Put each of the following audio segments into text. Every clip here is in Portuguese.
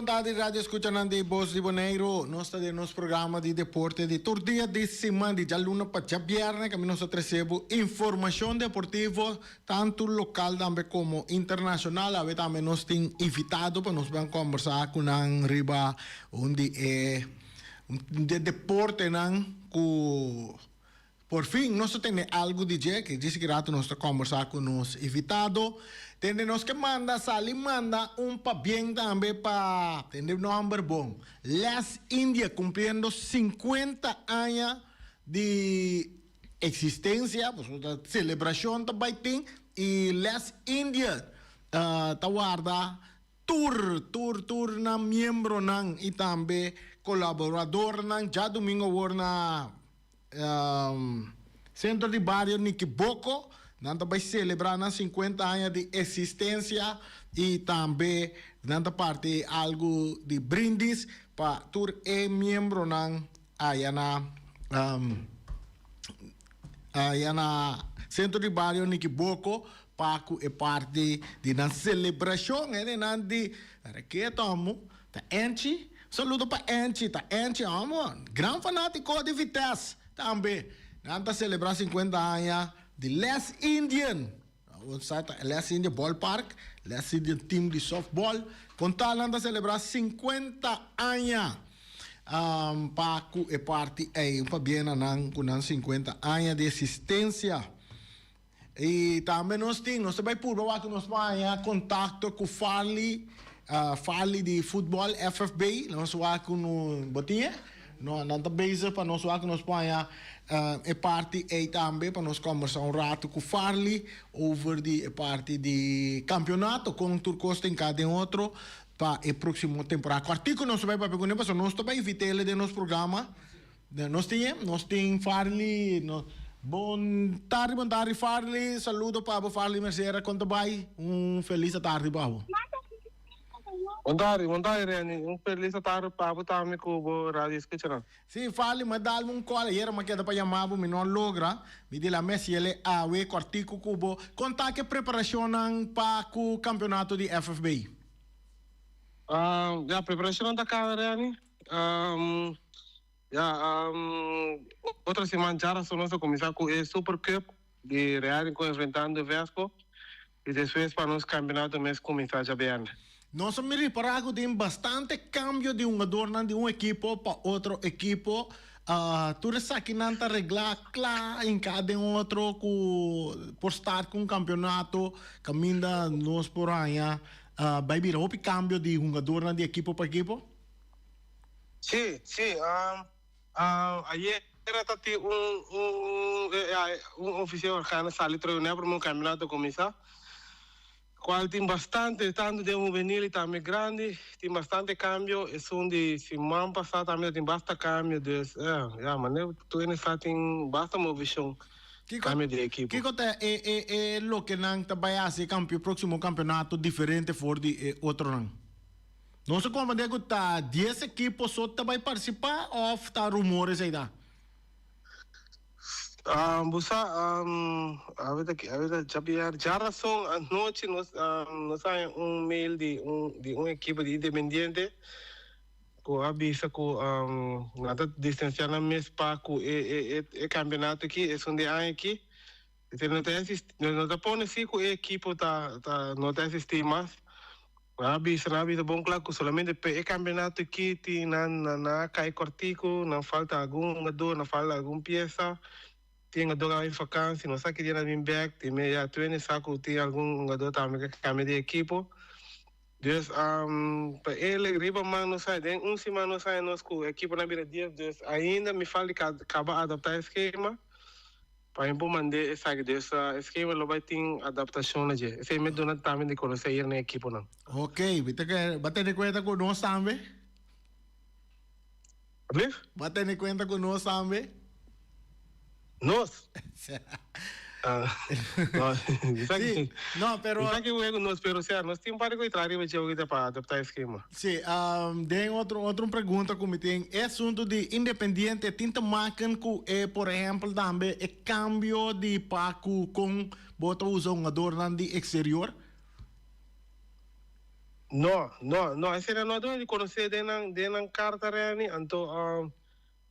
tarde, Radio Escuchan de Voz de Boneiro. Nós está de nosso programa de deporte de todo dia de semana, de luna para já viernes, que nós recebemos informação deportiva, tanto local como internacional. A ver, também nós temos invitado para nós conversar com a riba onde é de deporte, com por fim, nós temos algo de dia que diz que rato nós conversar com os invitados. Temos que mandar, manda para bem também para ter um número bom. Les India cumpriendo 50 anos de existência, a celebração também tem, e Les India guarda tour na membro e também colaborador já domingo na centro de barrio Niquiboco, nanta vai celebrar 50 anos de existência e também nanta parte algo de brindis para tur membro ayana centro de barrio Niquiboco Paco é parte de na celebração de que tomo tá enchi saludo para enchi tá enchi amo gran fanático de Vitesse também nanta celebrar 50 anos de Les Indian o site Les Indian Ballpark Les Indian Team de softball contar nanta celebrar 50 anos Paco é parte para bem com 50 anos de existência. E também nós vai por baixo que nós vai contato com Farley de futebol FFB, nós vai com no botinha, não tá base para nós vai com nós vai é parte também para nós conversar rato com Farley over de parte de campeonato com Turcosta em cada outro para a próxima temporada. Quartico nós vai para perguntar, mas nós também invitar ele de nosso programa. Nós tem Farley, Bom tarde, Farley. Saludo para Farley Merceira. Quanto vai? Feliz tarde, Pabo. Bom tarde, Reni. Feliz tarde, Pabo. Também com o rádio escuchando. Sim, Farley, mas dá um call. Era uma queda para chamar, mas não logra. Me diz a Messi, ele a we quartico cubo. Conta que preparação para o campeonato de FFB. A preparação da cara, Reni. Outra semana já nós começar com o Super Cup de Real enfrentando o Vesco e depois para nos campeonato mês começar já bem. Nós me reparar que tem bastante cambio de um jogador de um equipo para outro equipo. Tu sabe que não está arreglar claro em cada outro por estar com um campeonato caminha nós por aí. Vai vir outro cambio de um jogador de equipo para equipo? Sim. Ayer tati um oficial arcano sali treinar para um campeonato começar. Qual tem bastante, tanto de juvenil e também grande, tem bastante cambio. E são de semana passada também tem bastante cambio. Mas tu ainda tem bastante movição. Cambio de equipe. Que coisa é o que não vai ser próximo campeonato diferente for de outro não? Não sei como é que tá 10 equipos só vai participar ou está rumores aí da? A ver, já razão a noite nós sai mail de uma equipe de independente com avisa com nada distanciar na mês para com o campeonato aqui é onde há aqui não tá pondo assim com a equipe tá não tá assistir mais. Avisa bom claro que solamente o campeonato aqui tem na cai cortico não falta algum jogador não falta alguma peça tem jogador em vacância não sabe que dia na vir back tem meia tu nem sabe que tem algum jogador também que cambia de equipe dus para ele riba mas não sai tem semana não sai nós com a equipe na beira dia dus ainda me falta que acabar adaptar o esquema para implementar esse esquema lo vai ter adaptação na dia esse me dona também de conhecer na equipe não. Ok, bate de conta com nós também. Bate de conta com nós também. Nós? Sim, não, pero nós temos para entrar para adaptar o esquema. Sim, tem outra pergunta que me tem. É assunto de independiente, tinta marcan que por exemplo, também é cambio de paco com bota usar um jogador de exterior? No, ese no de conocer de nan carta reani, anto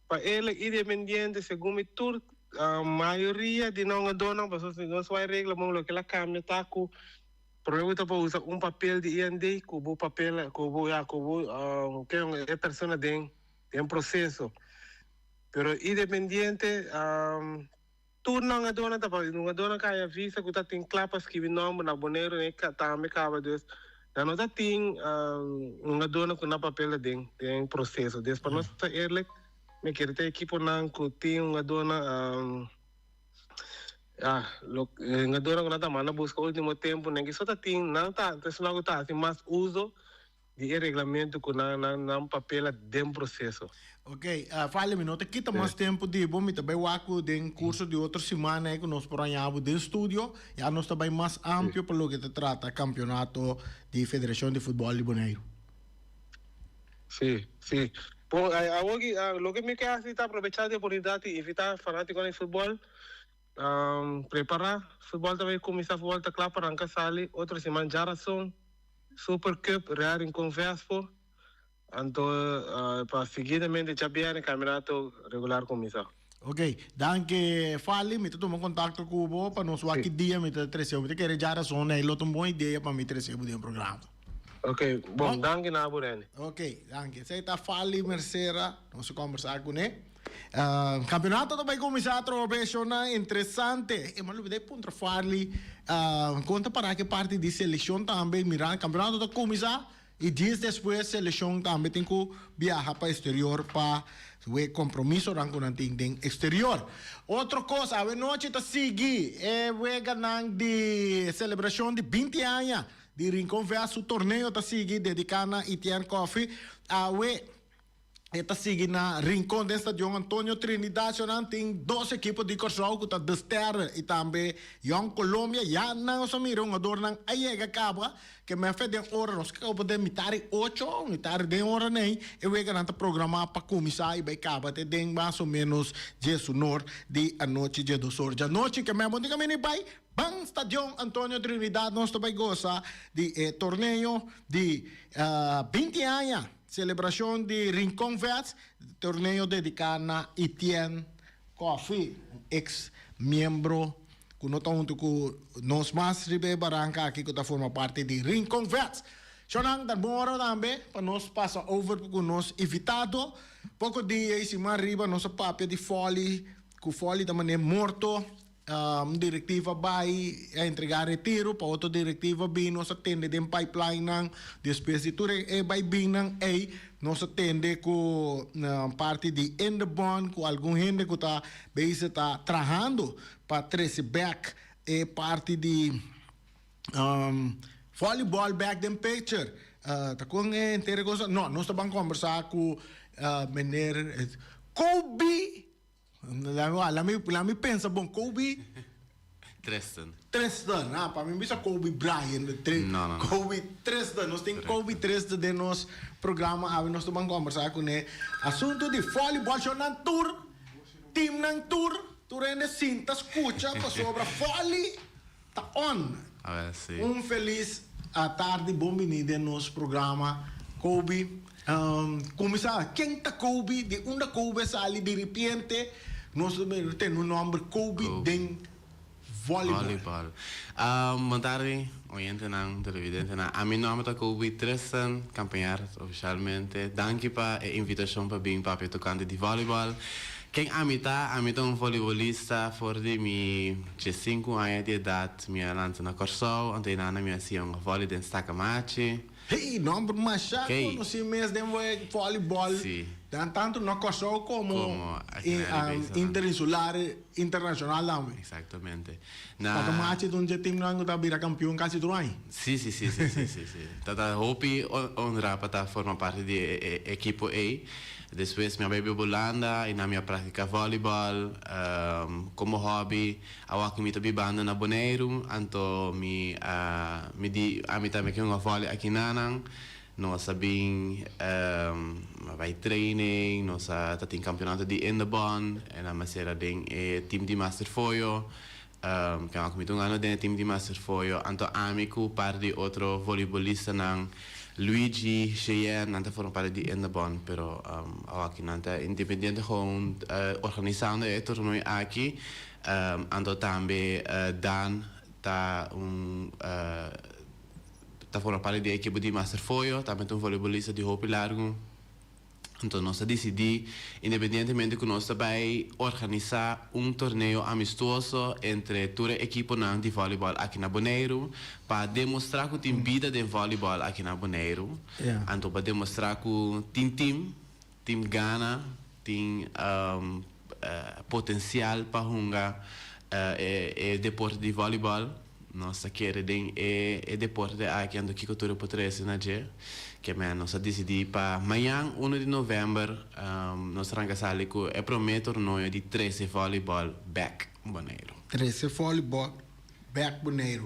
pa ele independiente según mi tour, mayoría de não dona, mas não só regra, mas lo que la cambia taku, provavelmente para usar papel de IND, cubo papel, que é persona tem processo, pero independiente, tu não dona, não dona kaya visa, que tá tem clapas que vi nome na boneiro, né, tá me cava dos. Na nota tem uma dona com na papel tem processo. Desde para nós tá eerlijk, me quer ter equipo não que tem uma dona uma dona que nada mana busca o último tempo, nem que só tá tem não tá, então não tá tem mais uso de regulamento com na papel de processo. Ok, fale-me, não te quita mais tempo de bom, também o aco de curso de outra semana que nós programamos de estúdio, já nós também mais amplo para o que te trata campeonato de Federação de Futebol de Bonaire. Sim. Bom, lo que me quer assim tá aproveitar a oportunidade e evitar fanático no futebol, preparar futebol também começar a futebol tá claro para arrancar sali, outra semana já são Super Cup, Real em Converso. Então, para seguidamente já vier campeonato regular começar. Ok, danke fale, me tomo contato com o Bo para nós aqui dia me trazer, me querer já razão, né? Ele tem uma boa ideia para me trazer o programa. Ok, bom, danke na Burene. Ok, danke. Você está fale Mercera, nós conversar com ele. Campeonato também começar a trocar interessante. E mas eu ponto fale, conta para que parte de seleção também mirar campeonato da começar. E dias depois, a seleção também tem que viajar para o exterior para o compromisso com o exterior. Outra coisa, a noite está seguindo, é ganhar de celebração de 20 anos de Rincón Verso, o torneio está seguindo, dedicado a Etienne Coffee, está seguindo na Rincón do Estádio Antônio Trinidad, tem 2 equipos de corção que estão desterra e também Young Colômbia, já não se mira um adorno, aí é que acaba, que me fez de hora, nós que podemos mitar 8, mitar de hora nem, e vai ganhar programa para começar e vai acabar, tem mais ou menos 10 horas de a noite, de 2 horas da noite, que me diga me vai, bang Estádio Antônio Trinidad, nós também gosta de torneio de 20 anos, celebração de Rincón Verso, torneio dedicado a Etienne Coffee, ex-membro que não está junto com nós mais Ribe Barranca aqui que está forma parte de Rincón Verso. Sonang dan mora também para nós passar over com nós invitado. Pouco dia e mais riba nossa papel de fole, que fole também é morto. Diretiva vai entregar retiro para outra diretiva bem nós atende de pipeline ng despesitura vai bem nang nós atende com parte de end bond com algum gente que está bem está trabalhando para trace back parte de volleyball back then picture tá com inteira coisa não nós estamos conversar com mener Kobe. Lá me pensa, bom, Kobe... Tristan, para mim bisa Kobe Bryant. Não. Kobe Tristan, nós temos Kobe Tristan de nosso programa, nós estamos conversar com ele. Assunto de voleibol, na tour, team ng tour, turene cinta, escucha, sobre vôlei, tá on. Feliz tarde, bom venida em nosso programa, Kobe. Começar, quem tá Kobe, de onde Kobe sali de repente, nós temos o nome Kobe den voleibol. Montari, oyente ng televidente na a mi nome tá Kobe Tristan, campeão oficialmente. Danke pa a invitação para vir para tocante de voleibol. Quem amita um voleibolista for de mi 5 anos de idade, minha lança na Corsol, antenana minha sia um vôlei de Stacamachi. Hey, nome machado, no si mês de voleibol. Sim. Tanto no Corsol como interinsular, internacional também. Exatamente. Para match de um time não está vira campeão quase tudo aí. Sim. Tata hopi honra para formar parte de equipo A. Depois minha baby Bolanda e na minha prática voleibol como hobby eu aqui me tabi banda na Bonaire anto me di amita me que uma vôlei aqui nanang nós sabem vai training nós tem campeonato de Indebon e na masera tem team de Master Foyo que eu me tô ano de team de Master Foyo anto amigo par de outro voleibolista nang Luigi, Cheyenne, nanta forma parte di Endabon, pero aquí nanta independiente gewoon organizando el torneo aquí, ando también Dan ta ta forma parte di equipo di Masterfoio, também um voleibolista de Hopi Largo. Então, nós decidimos, independentemente que nós vai organizar torneio amistoso entre toda a equipe de voleibol aqui na Bonaire, para demonstrar que tem vida de voleibol aqui na Bonaire. Então, para demonstrar que tem gana, tem potencial para jogar o deporte de voleibol. Nós queremos o deporte aqui onde a cultura pode na que nós decidimos para amanhã, 1 de novembro, nós vamos fazer com o primeiro torneio de 13 voleibol back Bonaire. 13 voleibol back Bonaire.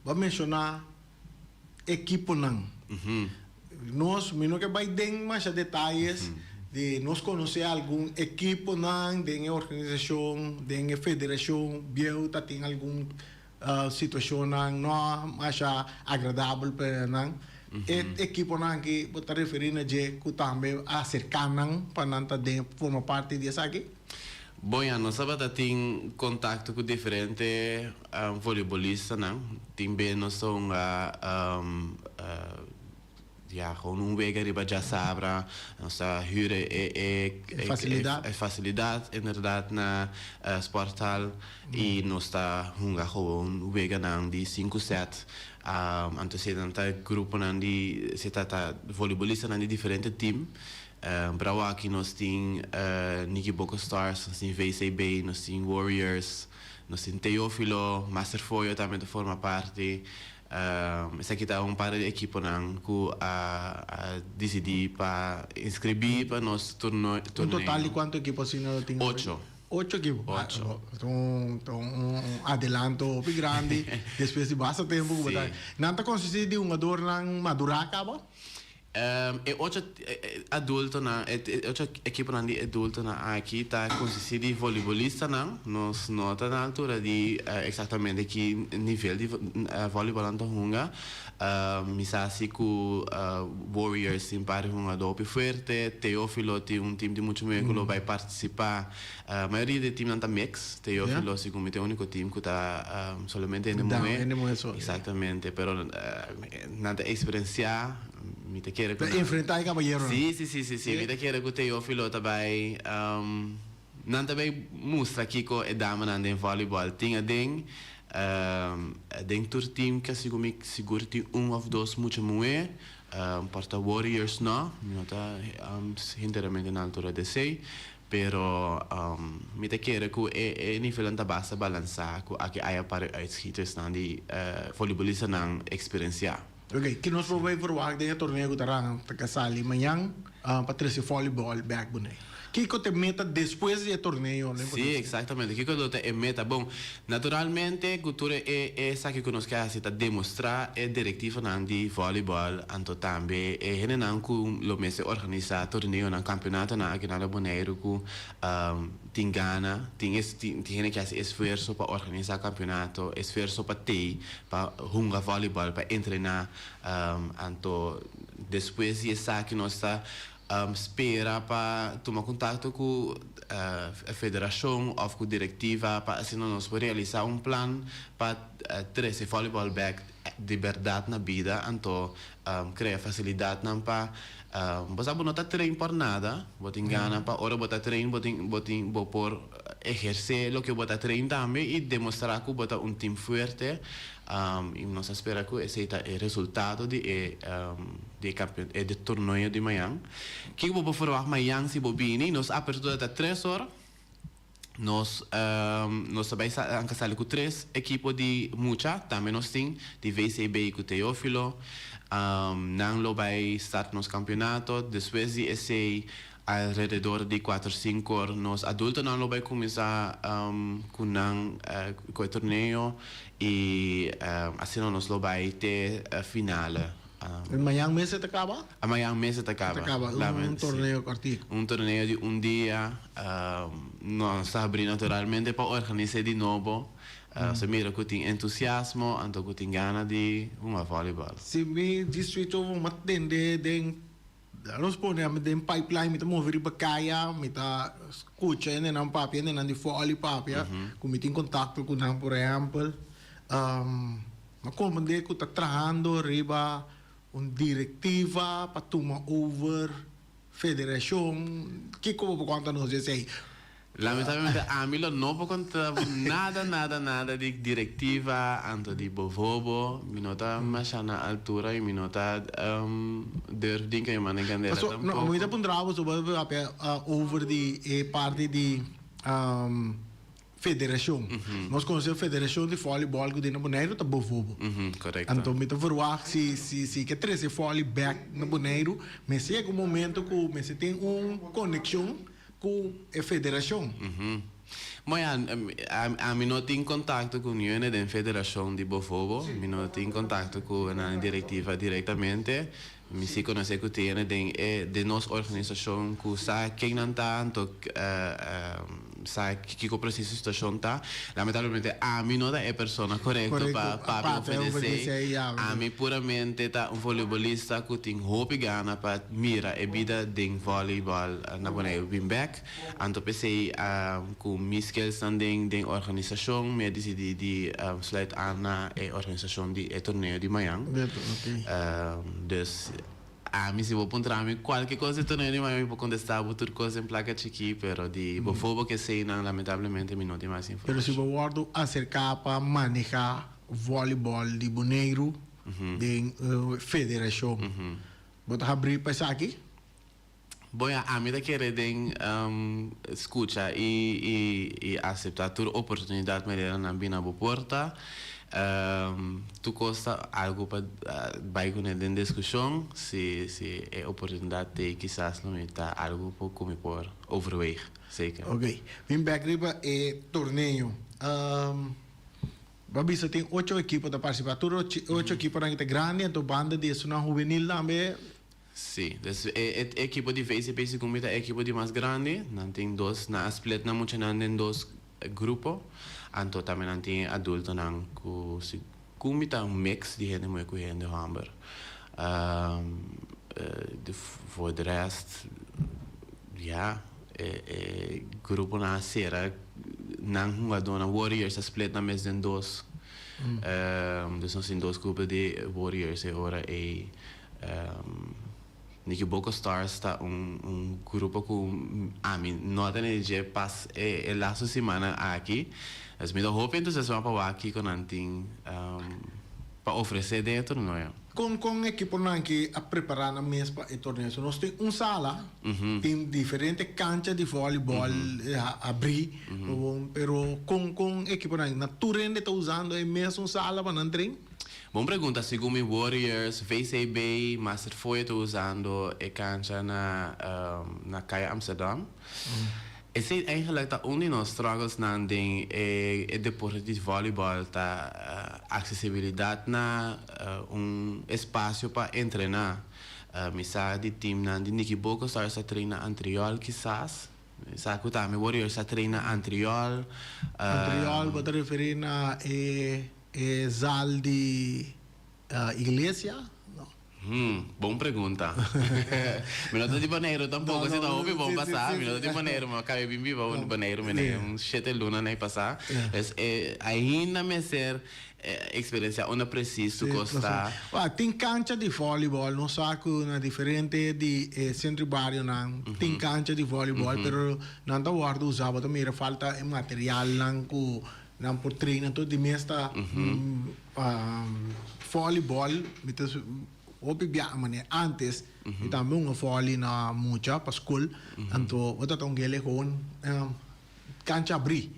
Vou mencionar equipo não. Nós, não que vai dar mais detalhes de nós conhecer algum equipo não, de organização, de federação, viu, tem algum situação não mais agradável para não. Equipo não que está referindo a que também acercar não para não formar parte disso aqui. Bom, nós sabemos que tem contato com diferentes voleibolistas, não? Também nós somos gewoon wegen riba já sabra, nós huren facilidade inderdaad na sporthal e nós está gewoon wegen aan die 5-7. Antecedent grupo nan di setata voleibolista nan di differente team. Bravo aqui nós tem Nikki Boko Stars, nós tem VCB, nós tem Warriors, nós tem Teófilo, Masterfoio também forma parte. Essa aqui tá par de equipo nan que decidi para inscrever para nosso torneio. Total de quanto equipos tem? 8. 8 equipos. 8. Adelanto muito grande. Depois de bastante tempo. Não consiste de jogador não madurar acaba? E 8 adultos na 8 equipos na adultos na aqui tá consiste de voleibolista não nós nota na altura de exatamente que nível de voleibol anda hunga misasi ku Warriors em par hunga dope forte Teófilo tem time de muito meio que vai participar a maioria de time anda mix Teófilo se como tem único time que tá somente no momento exatamente pero nada experienciar me te quiere enfrentar caballero. Sí. Me te quiere que Teófilo também não também mostra aqui que é dama na voleibol tinha tur team que seguro tem of dois muito muito porta Warriors não tá inteiramente na altura de 6 pero me te quiere que é nível anda basta balançar que aqui há para uitschieters na die voleibolista não experienciar. Ok, que nós vamos verwacht de torneio que terá kasali amanhã para 13 voleibol back Bonaire. Que te meta depois do torneio, né? Sim, exatamente. Que te meta. Bom, naturalmente, a cultura é essa que nós queremos demonstrar é diretiva de voleibol, então também é não que o mês organiza torneio no campeonato na aqui na Bonaire que tem gana, tem que fazer esforço para organizar campeonato, esforço para jogar voleibol, para treinar, então depois essa que nós está espera para tomar contato com a federação ou com a diretiva para assim nós realizar plano para trazer voleibol back de verdade na vida então criar facilidade não para você não está treino por nada você engana para hora você treino você por exercer o que você treino também e demonstrar que você time forte e nós espera que esse é o resultado de torneio de amanhã que vou falar amanhã se bobini nós apertura até 3 horas nós também saímos com 3 equipos de mucha também nós temos de VCB e com Teófilo não vai estar nos campeonatos depois de esse alrededor de 4-5 horas nós adultos não vai começar com o torneio e assim nós vai ter a final. Amanhã mês acaba? Amanhã mês acaba. Torneio cortico. Torneio de dia. Nós abrimos naturalmente para organizar de novo. Se mira que tem entusiasmo, então que tem gana de uma voleibol. Se me distrito uma tende responde a den pipeline mit mover bakaya mit a escucha en nan papi en nan di foli papi com in contatto con nan por exemplo ma como de que tá trabajando riba diretiva para tomar over federação que como quanto nos diz Lamentavelmente, a mim não vou contar nada de diretiva, anto de bovobo, minota mais na altura e minota durf dinken je man kan so no muito pondravo sobre over die parte de federação nós conhecemos a federação de voleibol que tem Bonaire tá bovobo correto. então me verwacht se que treze volley back na Bonaire mas chega momento que você tem conexão com a federação. Mas a mim não tem contato com a União da Federação de Bofobo, mim não tem contato com a diretiva diretamente. Me se conhece que tem de nossa organização que sabe quem não está, então sabe que o processo situação está. Lamentavelmente a mim não é a pessoa correta para oferecer. A mim puramente tá voleibolista que tem hope e gana para mirar a vida de voleibol na Bonaire Wimbeck. Então pensei com minhas skills também de organização, me decidi de sluit aan na organização de torneio de Miami. Dus mim se vou apontar mim qualquer coisa torneio de Miami vou contestar outra coisa em placa chiqui, pero de bofobo que sei não lamentavelmente me não tem mais informação. Pero se vou guardo acercar para manejar voleibol de Bonaire de federação. Vou abrir para isso aqui. Bom, a mim da querer escuta e aceitar toda oportunidade melhor na bina boa porta. Tu gosta algo para vai com a discussão se é oportunidade de quizás não está algo para como por overweeg zeker. Ok, vim back riba torneio. Babisa tem 8 equipes da participar, 8 equipes na grande, então banda de uma juvenil também. Sim, a equipe de VCP se comita a equipe de mais grande, não tem dois, na split não muito não tem dois grupos, então também não tem adulto não que se comita mix de gente muito com gente hamburger. Voor de rest, ja, grupo na sera, não a dona Warriors a split na mes den dois, dus nós tem dois grupos de Warriors e ora Nicky Boco Stars está grupo com a mim não tem energia pas la semana aqui as me dá hope então se vai para aqui com anting para oferecer dentro não é com equipo não que a preparar na mês para o torneio nós tem sala tem diferentes canchas de voleibol abrir pero com equipo não na turende está usando é mesmo sala para não treinar. Boa pergunta, segundo Warriors, VCB, Master foi usando a cancha na Caia Amsterdam. Esse é eigenlijk dat een van de struggles na het deporte de voleibol, a acessibilidade na espaço para treinar. Misa de team na de Nicky Boco Stars a treina anterior, quizás. Sa que também Warriors a treina anterior. Anterior, você referir na Zal de igreja? Boa pergunta. Minuto de Bonaire tampouco se não vamos passar. Minuto de Bonaire, mas acabei bem vivo de Bonaire, mas 7 luna nem passar. Ainda me ser experiência onde preciso costar. Tem cancha de voleibol, não sabe na diferente de centro barrio não. Tem cancha de voleibol, pero não tá guardo usava também falta material não não por treino todo de mesta voleibol mitas obibia mané antes e também uma volley na mucha para school então o tá gele com cancha abrir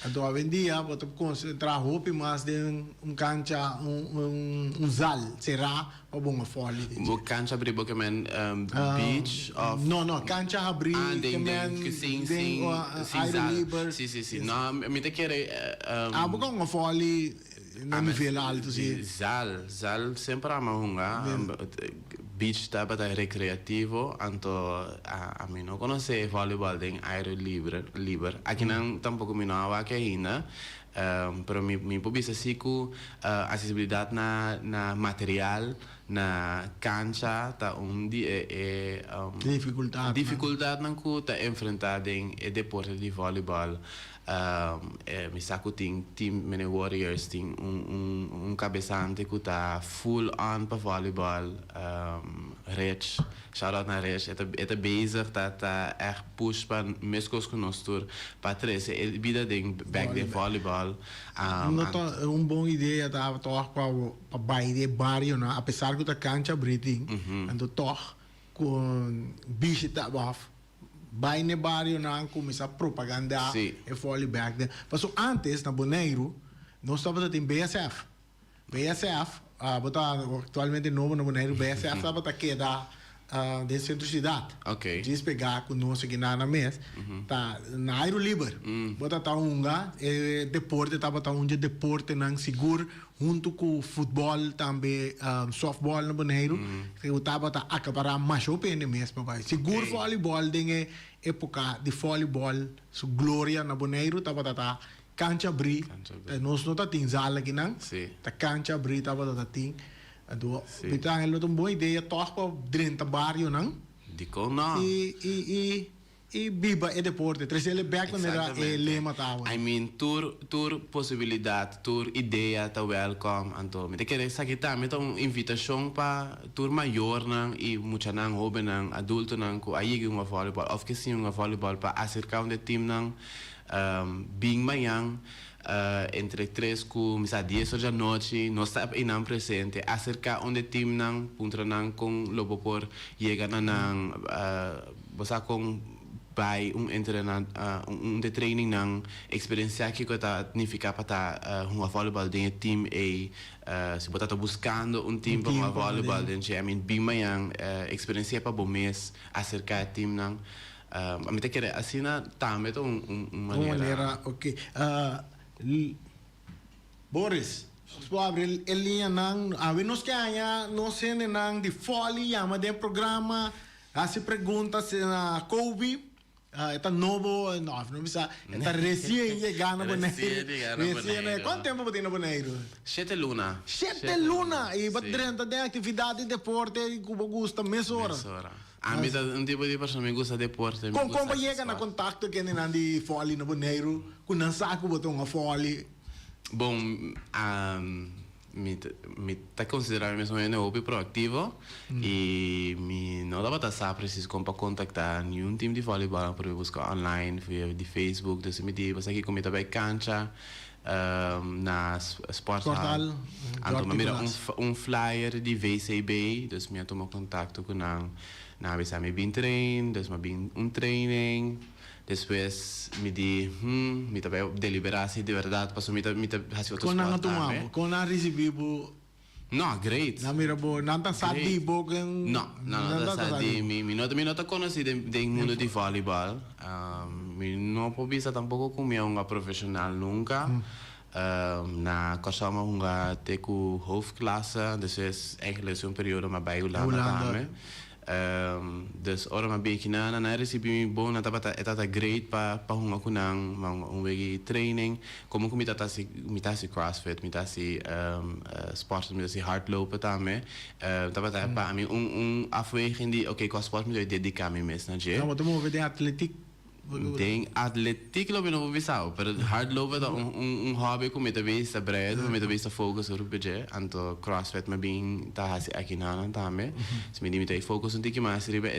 então hoje em dia você concentrar hope mais de cancha zal será para uma volley cancha abrir porque men beach of não cancha abrir que men sim não me te quer porque uma volley no nível alto sim zal sempre ama beach tá para recreativo anto a mim não conhece voleibol em aire livre aqui não tampouco me não há que ainda Pero mi pobisa siku accessibilidad na material, na cancha, ta Dificultad. dificuldade não que tá enfrentar em deporte de voleibol. Me saco tem team mini warriors tem cabeçante que tá full on para voleibol. Rich, shout out na Rich, é bezig tá echt push para mescos que nós tur para três é vida de back de voleibol. Boa ideia tá para bairro de barrio, né? Apesar que a cancha breathing, ando toch com bicho tá baf. Vai no barrio não começa a propaganda Sim. e fole back there. Mas antes na Bonaire nós estava tem BSF. BSF, atualmente novo na Bonaire, BSF estava tá queda de centro-cidade. Ok. Diz pegar com nós aqui na mês, tá na aero livre. Bota tá deporte tava tá deporte não seguro junto com futebol também softball na Bonaire. Que eu tava tá acabar mais ou menos mesmo vai. Seguro voleibol tem época de voleibol, su glória na Bonaire tava tá cancha bri. Nós não tá tem sala aqui não. Tá cancha bri tava tá tem. Então, é uma boa ideia, toca para dentro do barrio, não? Dico não. E biba é deporte, três ele back quando era lema tava. I mean, tur possibilidade, tur ideia tá welcome, anto. Me te querer saber também tá uma invitação para tur maior não e muita não jovem não adulto não que aí uma voleibol, of que sim uma voleibol para acercar um time não, bem manhã. Entre 3 com misa 10 horas da noite nós estamos inam presente acerca onde time nang puntra nang com lobo por chega nang bosa com by entrenamento de training nang experiência que tá significa para uma voleibol de team a se botar buscando time para uma voleibol de I mean bem mayang experiência para bom mês acerca team nang a mim te querer assim na também uma maneira ok Boris, sobre a linha não, a nos que há não se não de folha, chama de programa, se pergunta se na Kobe, está novo, não bisa, está recém chegando no Bonaire. Quanto tempo tem no Bonaire? 7 luna. 7 luna e batendo de atividade de deporte e cubo gusta mesora. A mim um tipo de pessoa me gusta deporte. Como chega na contato que nem de folha no Bonaire, com não saco botou uma folha. Bom, me tá considerando mesmo um hobby proativo e me não dá para estar preciso como para contactar nenhum time de voleibol para buscar online via de Facebook, então me diz você aqui como está bem cancha na Sport Hall. Então me mira flyer de VCB, então me toma contato com na vez me bem trein, então me bem training. Depois me di, me também deliberar-se de verdade, passou me fazer outros coisas. Quando eu recebi, não, great. Não mira bo, não tá sabe bo que não sabe. Me não tá conhecido do mundo de voleibol. Me não posso pensar tampouco como uma profissional nunca. Na kasama hunga teku hoofdklasse, dus is eigenlijk zo'n periode maar bij Hollanda. Dus ora ma beki na recebi mi bona tata great pa hunga kunang un wegi training como ku mitasi CrossFit mitasi sport mitasi hardlopen tame tata pa mi afweging die oké qua sport moet je dedicar me mes na je. Nou, wat moet we de atletiek Tem atletiek loop je nog visau, maar hardlopen dat hobby kom met de wees breed, met de wees focus op budget, en to CrossFit me bing ta hasi akinana tame, dus me die met focus een tikje maar schrijven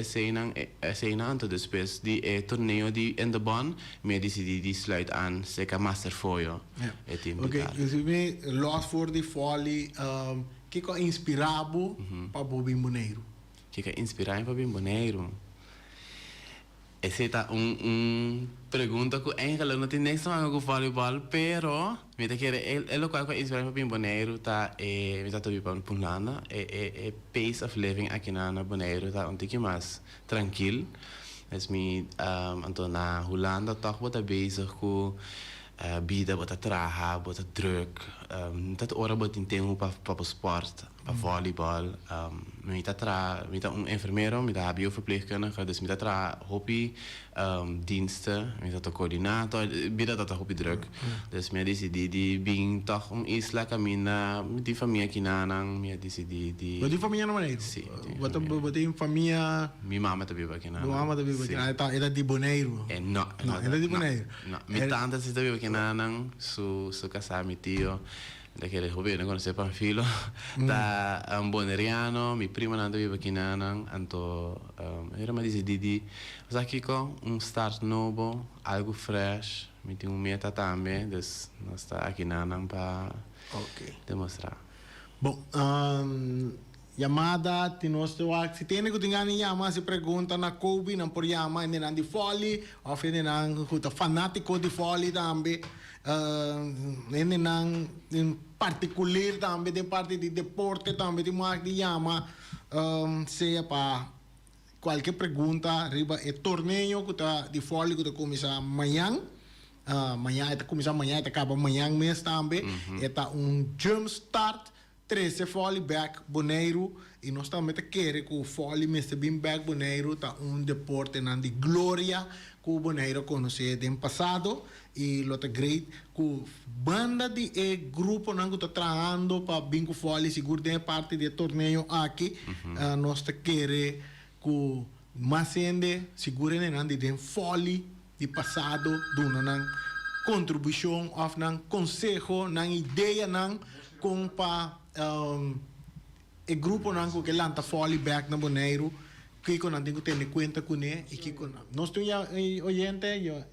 escena en to de spes die torneo die in de ban, me die sluit aan zeker master voor je. Oké, dus me los voor die folie, que inspirado para Bobby Monteiro. Que inspirado para Bobby Monteiro. Essa é pergunta que eigenlijk não tem nem só com voleibol, pero me te quer é o qual inspira para Bobby Monteiro tá me tá tudo para Punlanda pace of living aqui na Bonaire tá um pouquinho mais tranquilo. Mas me então na Holanda toch wat bezig com vida, wat traha, wat druk. Dat ora wat in tempo para sport. para volleybal. Met een enfermero, met een HBO-verpleegkundige. Dus met dat hobby diensten, met dat coördinator. Binnen dat hobby druk. Dus met die bing toch om iets lekker met die familie kinanang, met die. Wat die familie nou maar Sim, Wat die familie. Minha mama também vai aqui na. Mama também vai aqui. Era de Boneiro. No, Era de Boneiro. No, minha tante se também vai aqui na su casa mi tio. Daquele hobby, não conhece Panfilo. Da boneriano, mi prima nanda vive aqui na anto era mais didi. Mas aqui com start novo, algo fresh, me tem meta também, dus nós está aqui na para demonstrar. Bom, llamada tinosto wak si tiene ko tingani yama si pregunta na Kobe nan por yama ene nan di folly of ene nan kuta fanatico di folly tambe ene nan in particular tambe de parte di deporte tambe di mak di yama sea pa qualquer pergunta riba e torneio kuta di folly kuta começa amanhã amanhã eta começa amanhã eta acaba amanhã mês tambe eta jump start 13 folly back Boneiro e nós também queremos que o folly Mr. Bean back Boneiro tá deporte de glória que o Boneiro conheceu no passado e lo tá great que banda de grupo não está trabalhando para bingo folly seguro de parte do torneio aqui nós tá queremos que mais gente seguro de folly de passado dona nan contribuição of nan consejo nan ideia nan com pa e grupo nango que lanta folly back na Boneiro que con nango tem conta com ele e que con nós tem oyente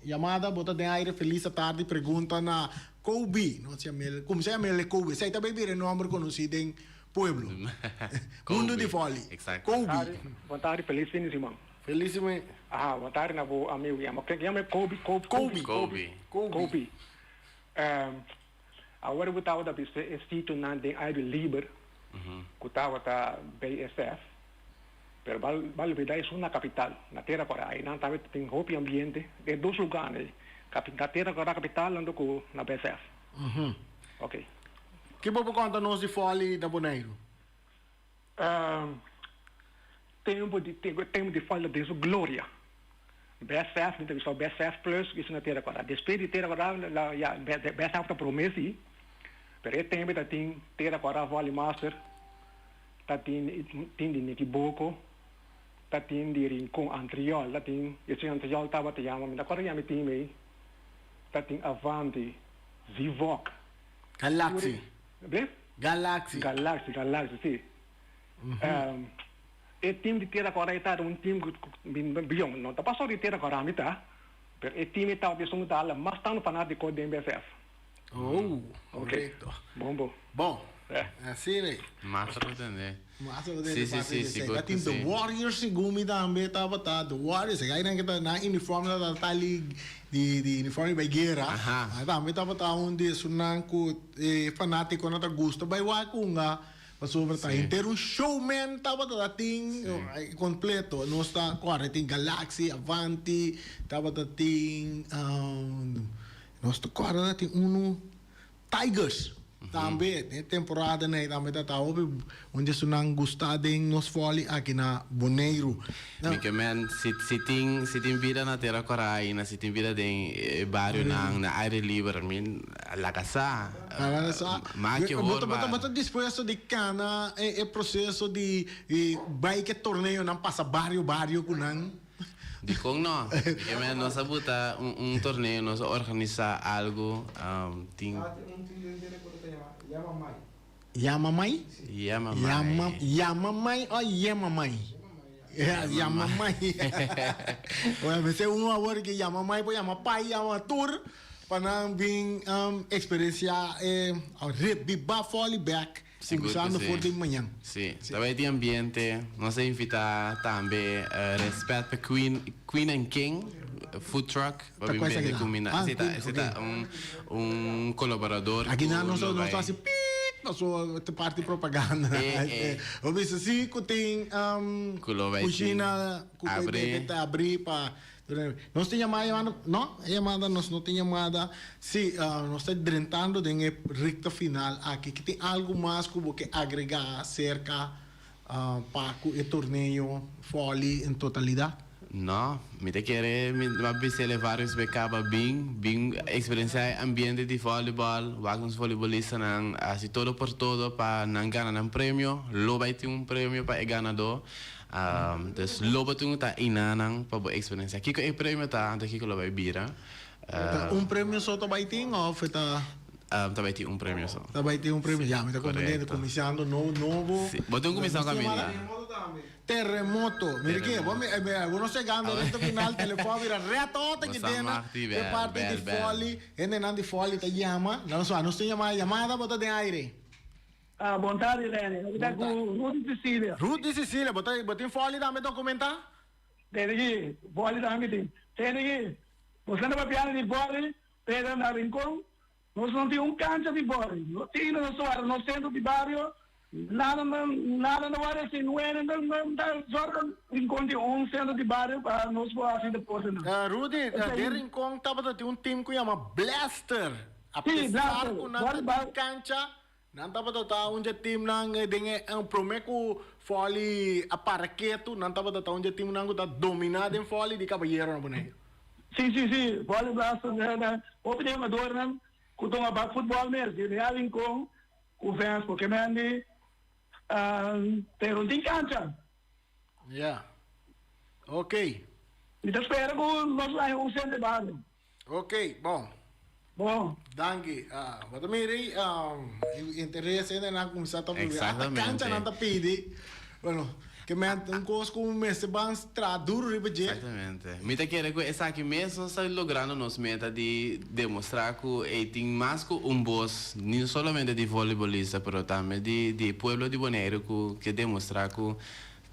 chamada bota de aire feliz tarde pergunta na Kobe não se chama ele como se chama ele Kobe sai também vira nome conhecido em pueblo mundo de folly Kobe boa tarde feliz fim de semana feliz boa tarde na bo amigo que chama Kobe agora eu estava da sítio na de aire livre que estava da BSF pero vale verdade isso na capital na terra para aí não estava tem roupa ambiente de dois lugares na terra para a capital ando com na BSF ok que bobo conta nós de folly da Boneiro tempo de folly de glória BSF então só BSF plus isso na terra para depois de terra para já BSF está promessa pero é tempo da tem terra para volley master tá tem de Nikiboco tá tem de Rincon Antriol tá tem esse Antriol tava te chama da agora já me tem aí tá tem Avanti Vivoc Galaxy bem Galaxy sim é time de terra agora está time biong não tá passou de terra agora me tá pero é time tá de som tá lá mas tá no fanático de BSF correto bom assim né Massa para entender. Sim. The Warriors segundo também tava The Warriors aí não que tá na uniforme da tali de uniforme bagueira também tava onde sunan ku fanático na gusto by wa kunga sobre tá inteiro showman tava ting completo não está agora tem Galaxy Avanti tava ting nós agora tem Tigers também tem temporada né também tá onde sunang gustado em nos folly aqui na Boneiro Porque man se tem vida na terra corai na se tem vida de barrio na aire livre la casa mas que bota disposto de cana é processo de bike torneio não passa barrio kunang de com não porque man nós abuta torneio nós organizar algo tem Yamamai ou Yamamai? Well, você agora que Yamamai pode chamar pai, chama tour para vir experienciar biba folly back começando for de manhã. Sim, também tem ambiente, nós invita também respeito para Queen and King food truck para vir combinar. Esse tá colaborador. Aqui não nós assim passou parte de propaganda. Eu vi assim que tem cozinha que abrir para Nós tem chamada, não? A chamada nós não tem chamada. Sim, nós estamos entrando na reta final aqui, que tem algo mais que agregar acerca para o torneio Foli em totalidade. No, mi te quiere, mi abisele vários becaba bing experiencia ambiente de voleibol, wagons voleibolista nang así todo por todo pa nang gana ng premio, loba iti un premio pa e ganador. Dus loba tu ta inanang pa bo experiencia. Kiko e premio ta, anta kiko loba bira. Um prêmio só está baiting ou está Também tinha um prêmio só. tá baiting um prêmio? Já, me está compreendendo, Correcto. começando novo. Sí, botou comissão caminhar. Terremoto. Mire que, uno chegando nesta final, telefone vira reto que Moça tem Marti, é parte de fole, não de fole te chama, não só, não tem chamada, bota de aire. Ah, bom tarde, Lene. Aqui está com Ruth Cecília. Ruth de Sicília, bota em fole, dá-me documentar? Tem aqui, vole da Hamilton. Tem aqui, você não vai piar de vole, pega na Rincón. Nós não temos cancha de vole. Não tem no centro de bairro. Nada não vai assim, não é, não só Rincón tem centro de bairro para nós fazer depois. Rudy, de Rincón, tava tem time que chama Blaster. Sim, Apesar Blaster. que não tem cancha, não tava um time nang dinge ang promeco fole a paraqueto, não tava um time nang tá dominado em fole de caballeiro na boneco. Sim. Vole Blaster, o primador, né? Quando a bate futebol mesmo, de Rincón, o fãs, porque mande tem cancha. Yeah. Ok. Então espero que nós lá centro de bairro. Ok, bom. Bom. Danke. Wat miri, interesse na começar a Exatamente. cancha não tá pedi. Bueno, que me um coisa como me se ban traduro ribeje. Exatamente. Mi te quiere que essa aqui mesmo está logrando nos meta de demonstrar que tem mais que voz, não somente de voleibolista, mas também de pueblo de Bonaire que demonstrar que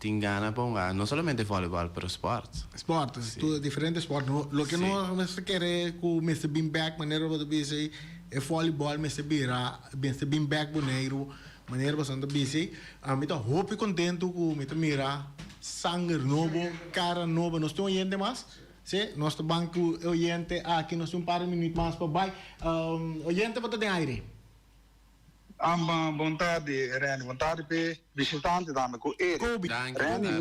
tem gana para não somente voleibol, mas esporte. Esportes, tudo diferente esporte. Lo que não me se quer que me se bim back maneira para dizer é voleibol me se bira, me se bim back boneiro. Maneira bastante busy. Me tá hope contento com me tá mira sangue novo, cara nova. Nós estamos oyente mais, sim? Nós estamos banco oyente aqui nós temos par minutos mais para vai. Oyente para ter aire. Bom tarde, Reni. Bom tarde, pe visitante da me ko ere. Kobe. Reni,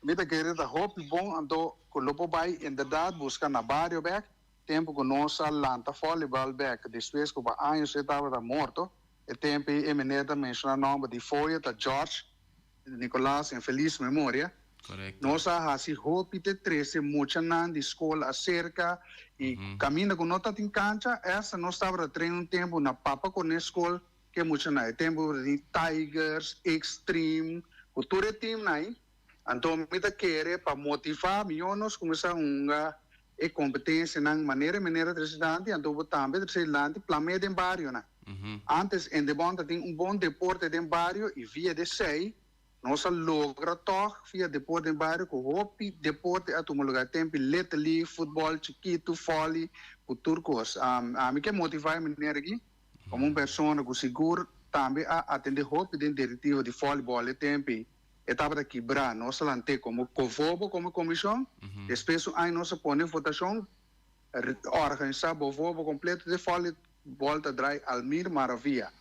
mita querer da hope bom ando ko lopo bai inderdaad busca na barrio back. Tempo ko nossa lanta volleyball back. Después ko ba anos estava da morto. E tempo e meneta menciona nome de Foia, da George, Nicolás, em feliz memória. Correcto. Nossa hasi hope te 13 mucha nan de escola acerca e caminha com nota em cancha, essa nós estava treinando tempo na papa com a escola que mucha na tempo de Tigers, Extreme, o todo time aí. Então me ta querer para motivar milhões começar uma competência na maneira de residente, então também de residente plame de barrio na. Antes, em Debonta, tem bom deporte dentro do bairro e via de sei, nós logra toch via deporte dentro do bairro, com hopi deporte a tomar lugar tempo, letali, futebol, chiquito, fole, o turcos. A mim que motivar a maneira aqui, como pessoa que seguro, também a atender hopi dentro do diretivo de futebol e tempo. Etapa de quebrar, nós lá tem como covobo, como comissão, depois aí nós põe votação, organizar o voto completo de fole volta a dar Almir Maravilha.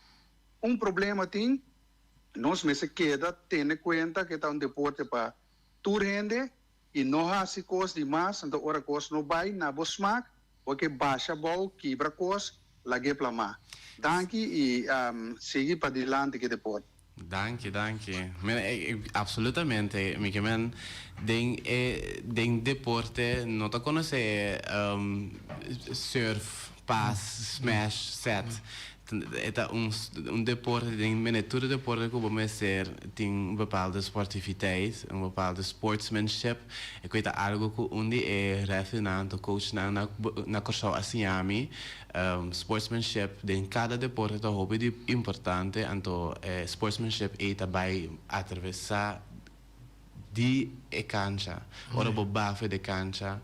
Problema tem, nós me se queda, tendo conta que está deporte para tu rende e não há se coisa demais, então ora coisa não vai na bosmak, porque baixa bol, quebra coisa, lague plama. Danke e seguir para diante que deporte. Danke. Absolutamente. Mi que men den deporte não te conhece surf, pass, smash, set. É deporte, tem miniatura deporte que vamos ser tem bepaalde sportiviteit, bepaalde sportsmanship. Ik weet algo que onde é refinado, coach na corso asiami, sportsmanship. Den cada deporte é hobby importante, então sportsmanship é também atravessar di e cancha, ora bo bafe de cancha,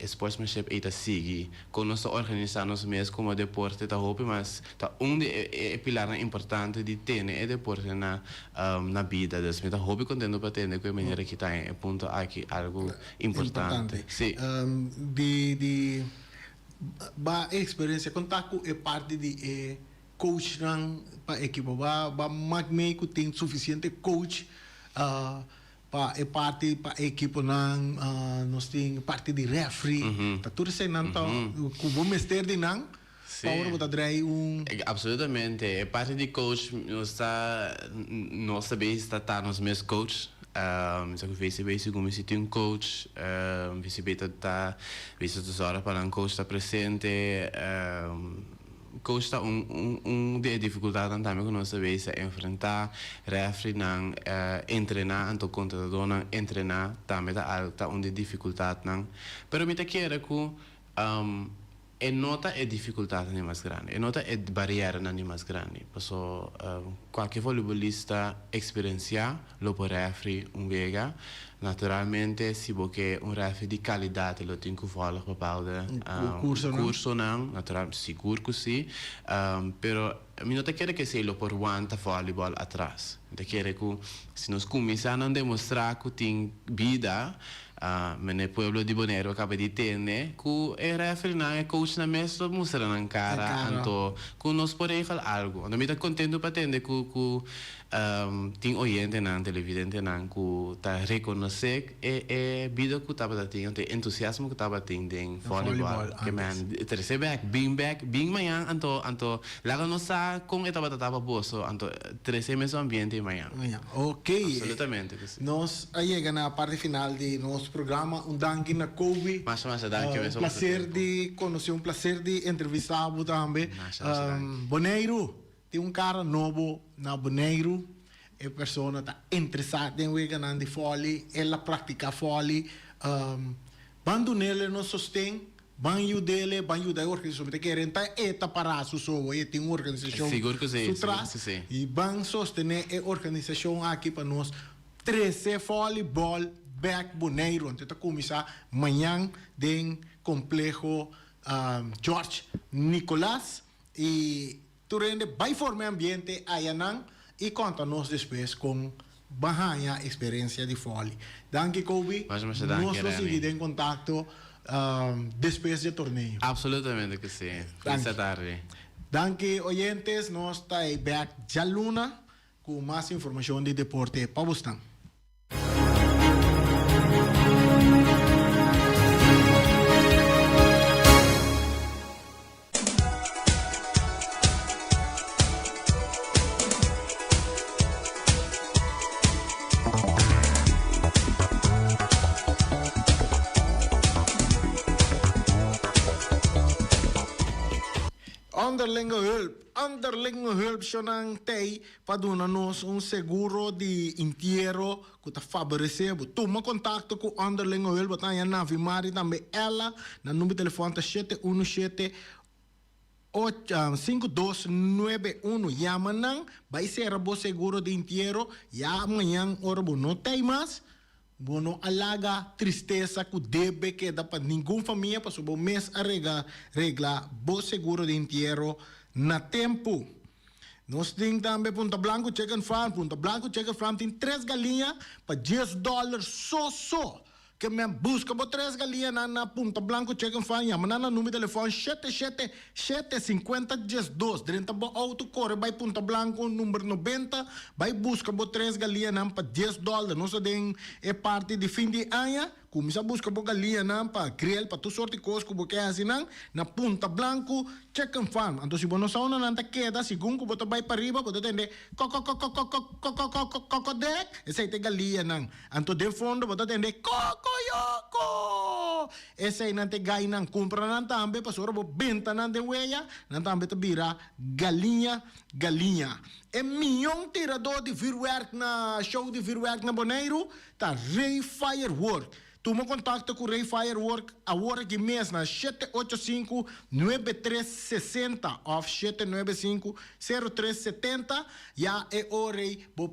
sportsmanship e ta sigi, con nos organizamos mes como deporte ta hopi, mas ta de pilar importante di tene e deporte na vida, dus me ta hopi contento pa tene que maniera que ta é ponto aqui algo importante. Sì. Ba experiência contato é parte de coach nang pa equipo ba mag me ku tem suficiente coach pa é parte pa equipo nang nós tem parte de referee tá tudo sem não ku bom mestre de nang power botar drai absolutamente é parte de coach nós sabemos está nos meus coach so que como se tem coach se beta tá visto as horas para um coach está presente coach está de dificuldade também que nós sabemos enfrentar referee não treinar então contra não treinar também tá de dificuldade não pero me te quero que e nota é dificuldade não mais grande, e nota é barreira não mais grande. Passo qualquer voleibolista experienciar lo por referee vega, naturalmente se você referee de qualidade lo tem que falar bepaalde curso não, naturalmente seguro que sim, pero mi nota quer que se lo por wanta voleibol atrás. Te quer que se nós começar a demonstrar que tem vida nel pueblo di Bonaire acaba di tenne ku e referee na e coach na mesto musera na cara anto ku nos pode fal algo ando mi ta contento pa tende ku ting oyente na televidente na ku ta reconocer e bido ku taba ta ting te entusiasmo ku taba ting den volleyball que man terse back being mayan anto laga no sa con etaba taba boso anto terse meso ambiente mayan ok absolutamente que sí. Nós chega na parte final de nosso programa danke na Kobe mas danke mesmo prazer de conhecer prazer de entrevistar você também Bonaire tem cara novo na Bonaire e persona tá interessada em ver ganhando de vôlei ela pratica vôlei bando nele nos sostém banho dele banho da organização que querem tá para so e tem uma organização seguro que sim e ban sostener a organização aqui para nós 13 voleibol back Bonaire onde tá começar amanhã em complexo George Nicolás e turende vai formar ambiente ayanang e conta-nos depois com bahaya experiência de vôlei. Danke Kobe. Nós vamos seguir em contato depois do torneio. Absolutamente que sim. Esta tarde. Danke oyentes, nós está back já luna com mais informação de deporte para vocês. Underlinge hulp siya ng tay paduna nos seguro de inteiro que ta favorecer toma contato com underlinge hulp batanya na vimari também ela na número de telefone 717 5291 llama nang vai ser bo seguro de inteiro ya amanhã ora bo no tem mais bono alaga tristeza que debe que dá para nenhuma família para o mês a regla bo seguro de inteiro na tempo. Nós temos também Punta Blanco Chicken Farm. Punta Blanco Chicken Farm tem 3 galinhas para $10 só. Que me busca por 3 galinhas na Punta Blanco Chicken Farm. Chama na número de telefone 777-50-12. Dentro do auto corre vai Punta Blanco número 90. Vai busca por 3 galinhas para $10. Nós temos parte de fim de ano. Começa a buscar por galinha para grill, para tu sorte de coisas que é assim na Punta Blanco Chicken Farm. Então se você não não queda, segundo que você vai para riba, você tem cocodec, essa é galinha não. Então de fundo você tem cocoyoco. Essa aí não tem gai não compra não também, para soro benta não tem weia, não também te vira galinha. É milhão tirador de firework na show de firework na Bonaire, tá Ray Firework. Toma contato com o Ray Firework agora que mês na 785-9360 ou 795-0370. Já é hora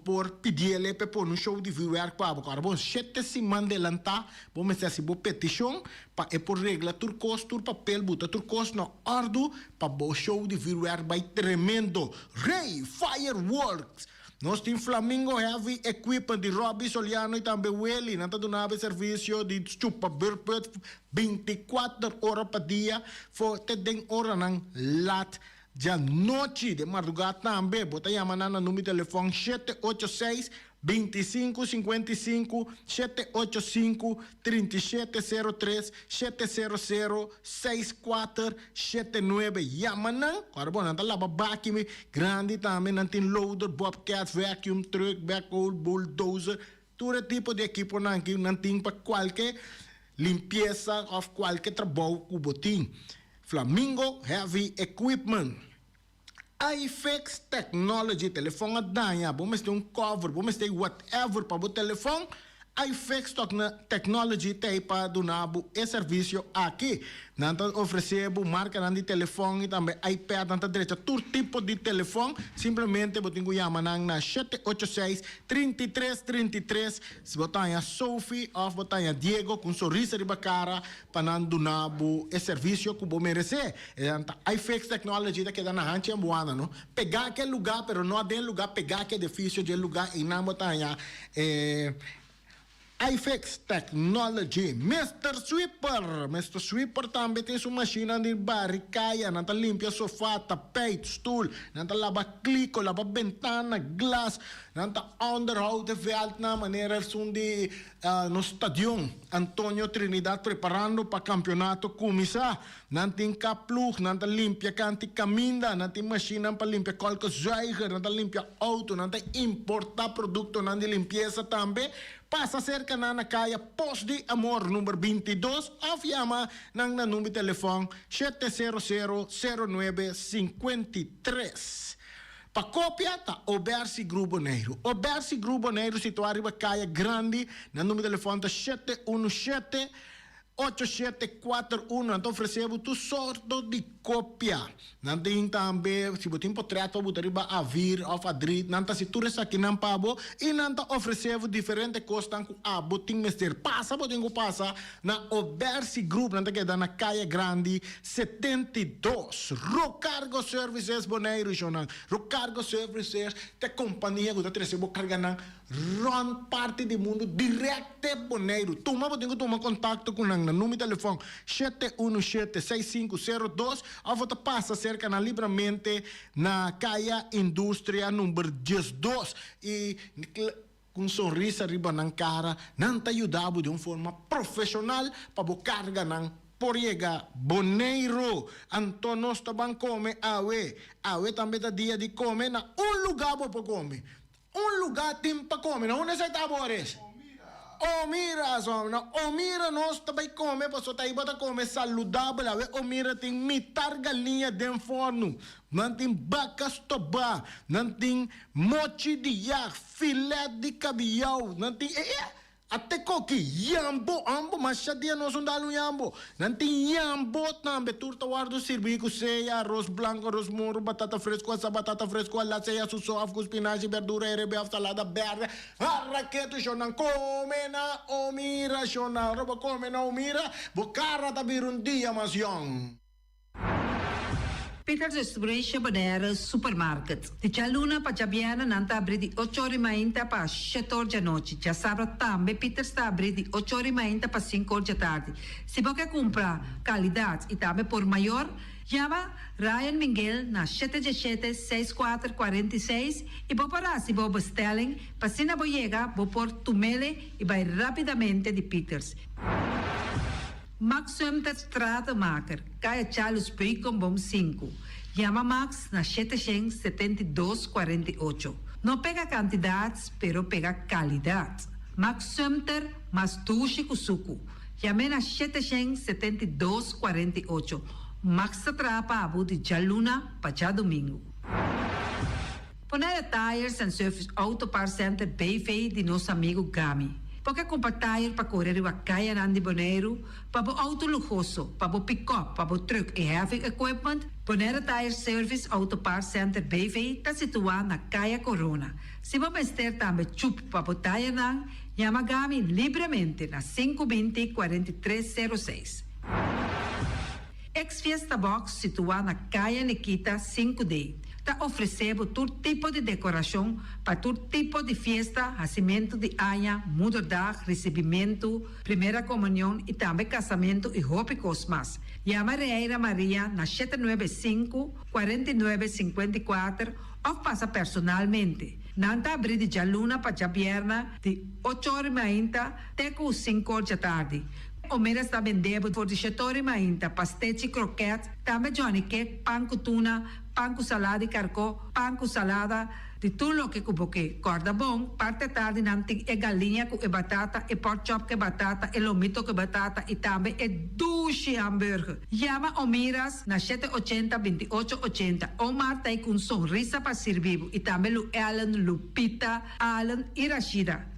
por pedir ele para um show de vuurwerk para o carbono. 7 semanas de lantar, vamos dizer assim, petição para por regra turcos, tur papel, buta turcos no ardu para o show de vuurwerk vai tremendo. Ray Fireworks. Nós temos Flamingo Heavy Equipment de Robbie Soliano e também Welly. Nós temos serviço de chupa burpet 24 horas por dia. For te den hora ng lat. Já noite de madrugada também. Bota chamar na número de telefone 786-2555, 785-3703, 700-6479. Yamanan, carbono, nanta laba bakimi, grande também, nantin loader, bobcat, vacuum truck, backhoe, bulldozer, todo tipo de equipo nantin para qualquer limpieza ou qualquer trabalho que botin. Flamingo Heavy Equipment. iFix Technology, telefone a danha, vamos ter cover, vamos ter whatever para o telefone. iFix Technology tem para donar esse serviço aqui. Nós oferecemos marca de telefone e também iPad, na direita, todo tipo de telefone. Simplesmente você tem chamar na 786-3333. Se você tem a Sophie ou você tem a Diego com sorriso de cara para donar esse serviço que você merece. iFix Technology que dá na hanche ambuana, não? Pegar aquele lugar, mas não é lugar, pegar aquele edifício de lugar e não botar iFix Technology, Mr. Sweeper. Mr. Sweeper também tem sua máquina de barricaia, não tá limpia sofá, tapete, stool, não tá lava clico, lava ventana, glass, não tá underhoud de veld na maneira de no stadion Antonio Trinidad preparando para campeonato começar. Não tem caplug, não tá limpia canti caminda, não tem máquina para limpar qualquer zuiger, não tá limpia auto, não tá importar produto, não de limpeza também. Passa cerca na Kaya Post de Amor número 22 ou chama ng número de telefone 700-0953. Pa cópia tá Obersi Grupo Neiro. Obersi Grupo Neiro situado em Kaya Grande, na número de telefone 717-8741. Então oferecemos tu sorto de cópia. Não tem também, se você tem portreto, você riba a vir ou a drit. Não tá se tu resta aqui não pabo. E não tá oferecemos diferentes costas com a botim mester. Passa, botinho passa na Obersi Group. Não tá que dá na Caia Grande 72. Rocargo Services Boneiro, Jonan. Rocargo Services, te companhia que tá recebendo carga na run parte do mundo direto Boneiro. Toma, botinho, toma contato com no número de telefone 717-6502 ou você passa cerca na livremente na Caia Indústria número 12 e com sorriso arriba na cara não te ajudava de uma forma profissional para você carga na Poriega Boneiro. Então nós também come awe também tá dia de comer na lugar para comer. Lugar tem para comer, não é certo, Boris? Omira, Omira nós também come, para só taí bota come saludável, Omira tem mitar galinha dentro forno, não tem bacas toba, não tem mochi de yak, filé de cabiau, não tem até coque, yambo, ambo, mas já dia nós não dá no yambo, não tem yambo também, turta guardo servir com ceia, arroz branco, arroz moro, batata fresca, essa batata fresca, lá ceia, sussoaf, com espinagem, verdura, erebeaf, salada verde, arraqueto, chonan, come na Omira, chonan, roba come na Omira, bocara da vir dia, mas young. Peter's Restoration Banera Supermarket. De Chaluna pa Jabiana nanta abri di 8h30 pa 7h da noite. Já sabe também Peter's está abri di 8h30 pa 5h da tarde. Se você comprar qualidade e também por maior, chama Ryan Miguel na 717-6446 e vou parar se vou bestelling, para se não chega, vou por tumele e vai rapidamente de Peter's. Max Sumter Stratenmaker, Kaya Charles Precom Bom 5. Chama Max na 772-48. Não pega quantidades, pero pega qualidade. Max Sumter, mas tushi kusuku. Chame na 772-48. Max atrapa abu de Jaluna para domingo. Ponera Tires and Service Auto Parts Center Bayfay de nosso amigo Gami. Porque comprar tire para correr a caia nandi Bonaire, para o auto luxoso, para o pick-up, para o truck e heavy equipment, Bonaire Tire Service Auto Parts Center BV está situado na caia Corona. Se você ter também chup para o tire nang, Yamagami livremente na 520-4306. Ex-Fiesta Box situada na Caia Nikita 5D. Está oferecendo todo tipo de decoração para todo tipo de festa, nascimento de anha, mudança, recebimento, primeira comunhão e também casamento e roupas mais. Llama Reira Maria na 795-4954 ou passa personalmente. Nanta abrir de jaluna para jabierna de 8h30 até 5h da tarde. O meras está vendendo por 17h30 pastéis e croquetes, também Johnny Cake, pão com tuna, pão com salada e carcó, pão com salada, de tudo o que cuboque. Corda bom, parte tarde nanti e galinha com batata, e pork chop com batata, e lomito com batata, e também e duche hambúrguer. Llama o miras na 780-2880, ou marta e com sonrisa para servir, e também o Ellen, Lupita, Alan e Rashida.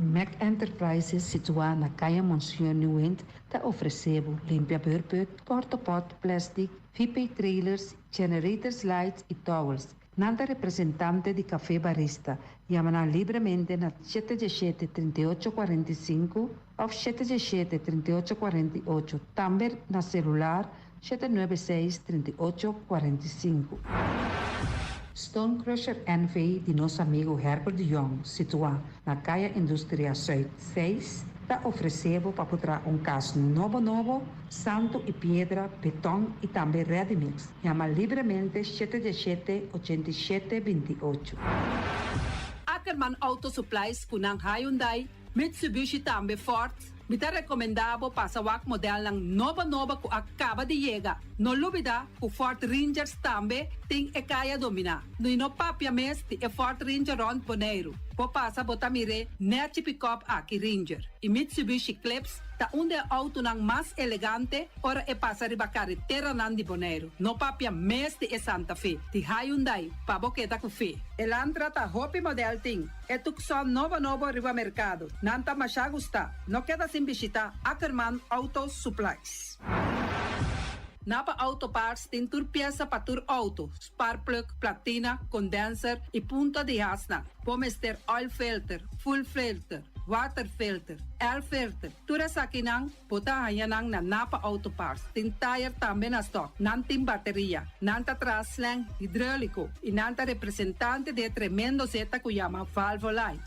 Mac Enterprises, situada na Caia Monsenhor Nieuwend, está oferecendo limpiador, porta-pot, plástico, VIP trailers, generators lights e towels. Nada representante de café barista. Llama livremente na 717-3845 ou 717-3848. Também na celular 796-3845. Stone Crusher NV de nosso amigo Herbert de Jong, situado na Caia Indústria Zuid 6, está oferecendo para botar caso novo, santo e pedra, beton e também ready-mix. Chama livremente 717-8728. Ackerman Auto Supplies kunang Hyundai, Mitsubishi também Ford, me está recomendado para o modelo ng nova que acaba de chegar. No lubida, o Ford Rangers também tem e kaya domina. No papia mes ti e Ford Ranger Ron Bonaire. Po passa botamire net pick-up aqui Ranger. E Mitsubishi Clips ta onde auto nang mas elegante ora e passa riba carretera nandi Bonaire. No papia mes ti e Santa Fe. Ti Hyundai pa boqueta ku fe. Elantra ta hopi model ting. E tukson novo riba mercado. Nanta masya gusta. No queda sin visita Ackerman Auto Supplies. Napa Auto Parts tem tur pieza para tur auto, spark plug, platina, condenser e punta de hasna. Pomester oil filter, full filter, water filter, air filter. Tura sa kinang, puta hayanang na Napa Auto Parts. Tem tire também na stock, nanting bateria, nanta traslang hidráulico e nanta representante de tremendo zeta que chama Valvoline.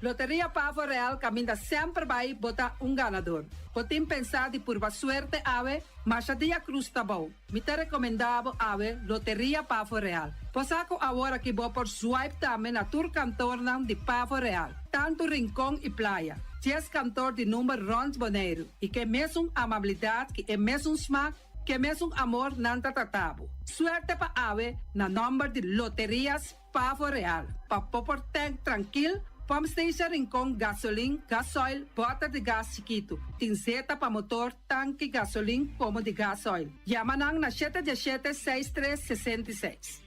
Loteria Pavo Real caminha sempre vai botar ganador. Podem pensar de pura suerte ave, mas a dia cruz tá bom. Me te recomendava ave Loteria Pavo Real. Posaco agora que vou por swipe também na tour cantor de Pavo Real. Tanto Rincón e Playa. 10 cantor de número Rons Bonaire. E que mesmo amabilidade, que é mesmo smack, que mesmo amor nanta tatabo. Suerte pa ave na number de Loterias Pavo Real. Pa popor tank tranquilo. Pump station Rincón, gasolina, gasoil, bota de gás chiquito. Tinzeta para motor, tanque, gasolina, como de gasoil. Yamanang na 717-6366.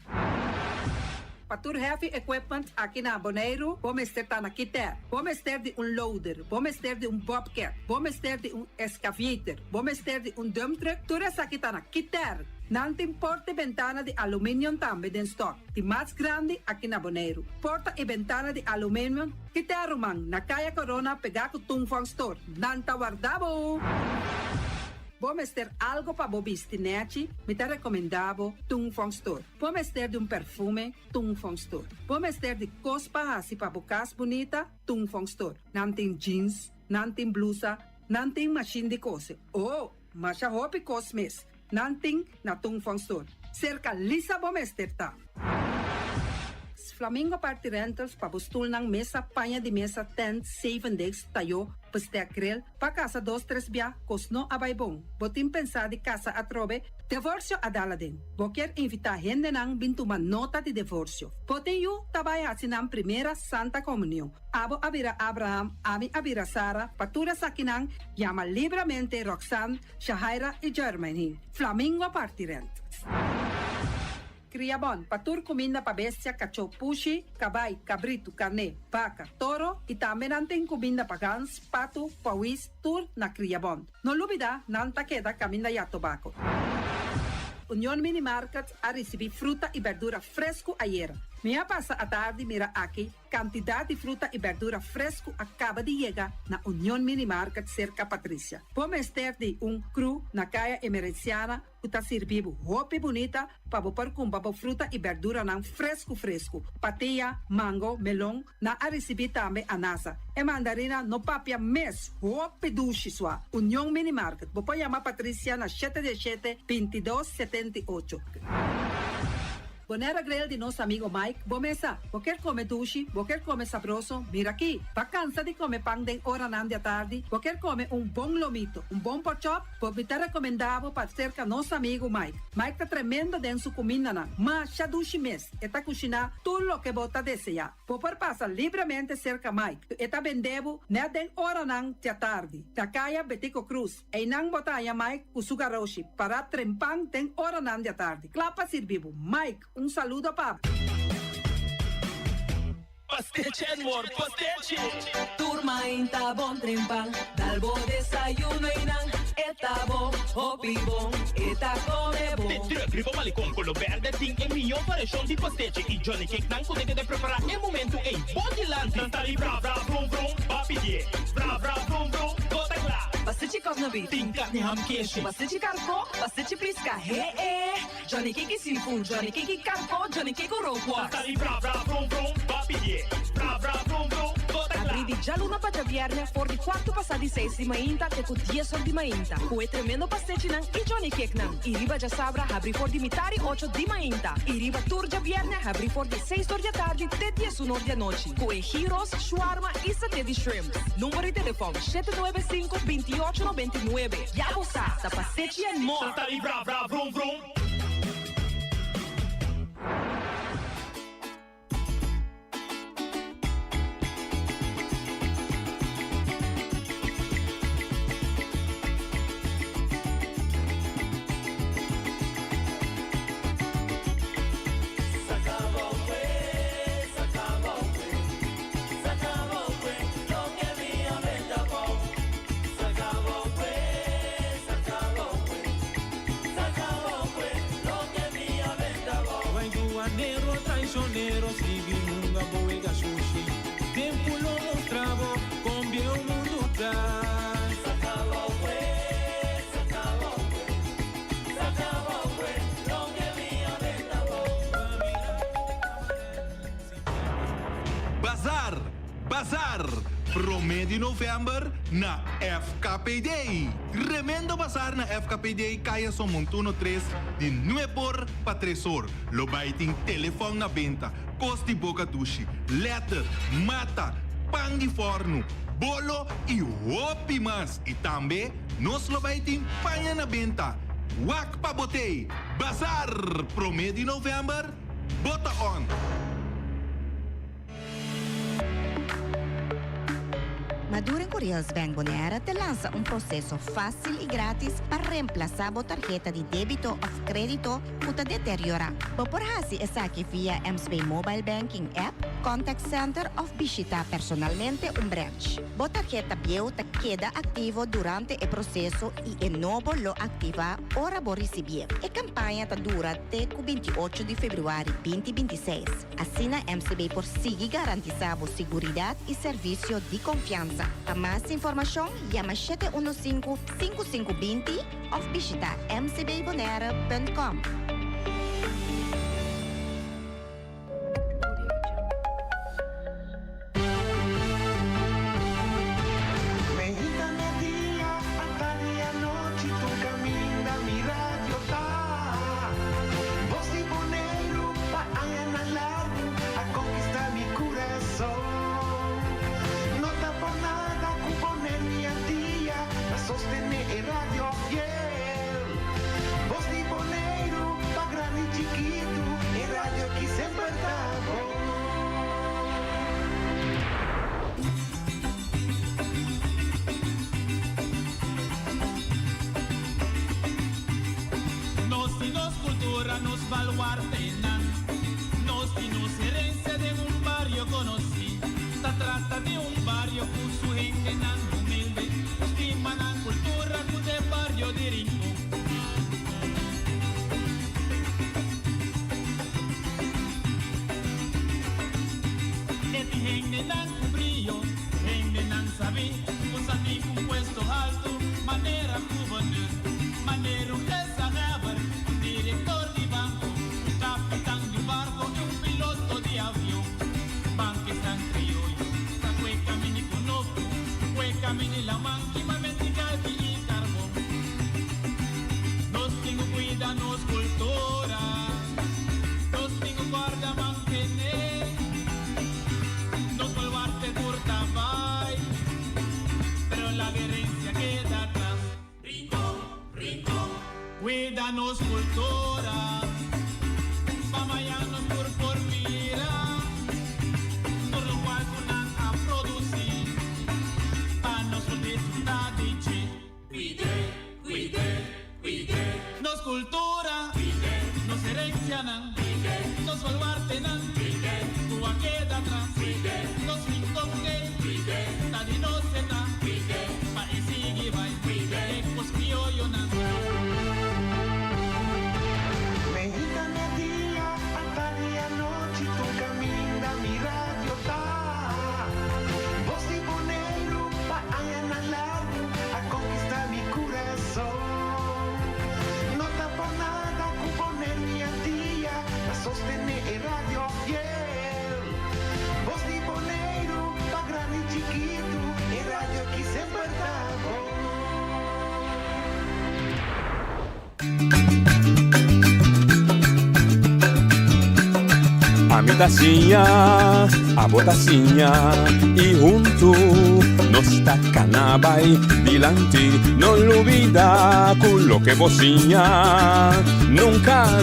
Patur heavy equipment aqui na Bonaire, vamos ter na Kiter, vamos ter de loader, vamos ter de bobcat, vamos ter de excavator, vamos ter de dump truck, tudo isso aqui na Kiter. Não tem porta e ventana de alumínio também em stock. De mais grande aqui na Bonaire. Porta e ventana de alumínio que te arrumam na Caia Corona pegar com Tungfang Store. Não tá guardado. Vamos ter algo para bobistinete, me te recomendavo Tungfang Store. Vamos ter de perfume, Tungfang Store. Vamos ter de cospa assim para bocas bonita, Tungfang Store. Não tem jeans, não tem blusa, não tem machine de coser. Oh, mas a roupa cosmes. Nanting na Tungfang Store. Cerca lisa bomester ta. Flamingo Party Rentals pa bustul ng mesa, panha de mesa, tent, 7 days, tayo, pastek grill, pa casa 2-3 biya, kosno abay bong. Botim pensa di casa atrobe, divorcio adala din. Boker invita gente nang bintuman nota de divorcio. Poteyo tabay hasinang primera Santa Comunión. Abo abira Abraham, ami abira Sara, patura sa kinang, llama libremente Roxanne, Shahaira y Germany. Flamingo Party Rentals. Criabon, patur comida para bestia, cachorro, pushi, caballo, cabrito, carne, vaca, toro e também não tem comida para gans, pato, pauis, tur na Criabon. Não olvida, não ta queda caminho ya tobacco. União Mini Market a receber fruta e verdura fresco ayer. Minha passa a tarde mira aqui, quantidade de fruta e verdura fresco acaba de chegar na União Mini Market cerca Patrícia. Vamos ter de cru na caia emergenciana, que está servindo roupa bonita para pôr com fruta e verdura não fresco. Patia, mango, melão, na a receber também anasa. E mandarina no papia mês, roupa duche sua. União Mini Market. Vou chamar Patrícia na 717-2278. Bonera grill de nosso amigo Mike. Bomesa, quer comer duche, quer comer sabroso, mira aqui. Para cansa de comer pão de hora da tarde, quer comer bom lomito, bom pork chop, me tá recomendável para cerca nosso amigo Mike. Mike tá tremendo dentro sua comida, mas já duche mês. E tá cozinhando tudo o que você deseja. Por passar livremente cerca Mike. E tá vendendo na den hora da tarde. Da caia Betico Cruz. E não botar Mike com sugaroshi para trempang den hora da tarde. Clapa servivo. Mike, saludo, papá. Pastiche, amor, pastiche. Turma inta bom trempang, dal bo desayuno inang, eta bom, hopi bom, eta come bom. Te truc, malicom, color verde, ting e mio variação de pastiche. E Johnny Cake não consegue de preparar em momento em bom lance. Tanta ali, bra, brum, brum, papi, bra, brum, brum, gota lá. Pastiche kovna beef, ting carne ham queijo. Pastiche carco, pastiche prisca, Johnny Cake seafood, Johnny Cake carco, Johnny Cake roquas. Tanta ali, bra, brum, brum, papi, bra, brum, brum, gota lá. Abri già l'una para viernes, for di quarto passati 6 di mainta, te cu 10 di mainta. Cu tremendo pastiche nan, e Johnny Cake nan. I riba già sabra, abri for di mitari 8 di mainta. I riba turgia viernes, abri for di 6 di tarde, te 10 di noche. Cu gyros, shawarma e satè di shrimp. Numero di telefono 795-2899. Ya bossa, ta pastiche and more. Tanta ali, bra, brum, brum. Traicionero, sigue nunca boega sushi. Tempo lo mostravo, cambia o mundo traz. Sacaba lo que minha venta Bazar! Promedio novembro na FKPD. Tremendo bazar na FKPD kaya som montuno 3 de 9 por para 3 horas. Lo baiting telefone na venta, costi boca dushi, letter, mata, pão de forno, bolo e hopi mas. E também nos lo baiting panha na venta. Wak pa botei. Bazar promedio novembro. Bota on. Maduro Curios Bank Bonera te lança processo fácil e grátis para reemplazar a tarjeta de débito ou crédito que está deteriorada. Por hasi é saque via MSB Mobile Banking App, Contact Center ou visitar personalmente branch. A tarjeta bio te queda ativo durante o processo e novo lo activa ora por receber. A campanha dura até 28 de fevereiro 2026. Assim a MSB por seguir garantizando segurança e serviço de confiança. Para mais informação, llama 715-5520 ou visita mcbbonera.com. Sostener el radio fiel, voz de Boneiro, nos cultura, pamayanos por vida, por lo cual punan a producir, para nos disfrutar de chi. Cuide, nos cultura, nos herencia, nos baluarte, tu queda atrás, nos fingongue, nadie nos seta, país sigue, vai, pues criollo, Mexicana día, hasta día noche, tu camina, mi radio está. Voz de Boneiro, pa allá en largo, a conquistar mi corazón. No tapo nada, con poner mi día, a sostener el radio fiel. Voz de Boneiro, pa grande y chiquito, el radio aquí siempre está. A mi tacinha, a botacinha e junto nos tacanabay dilante, no lo olvida con lo que bocinha, nunca,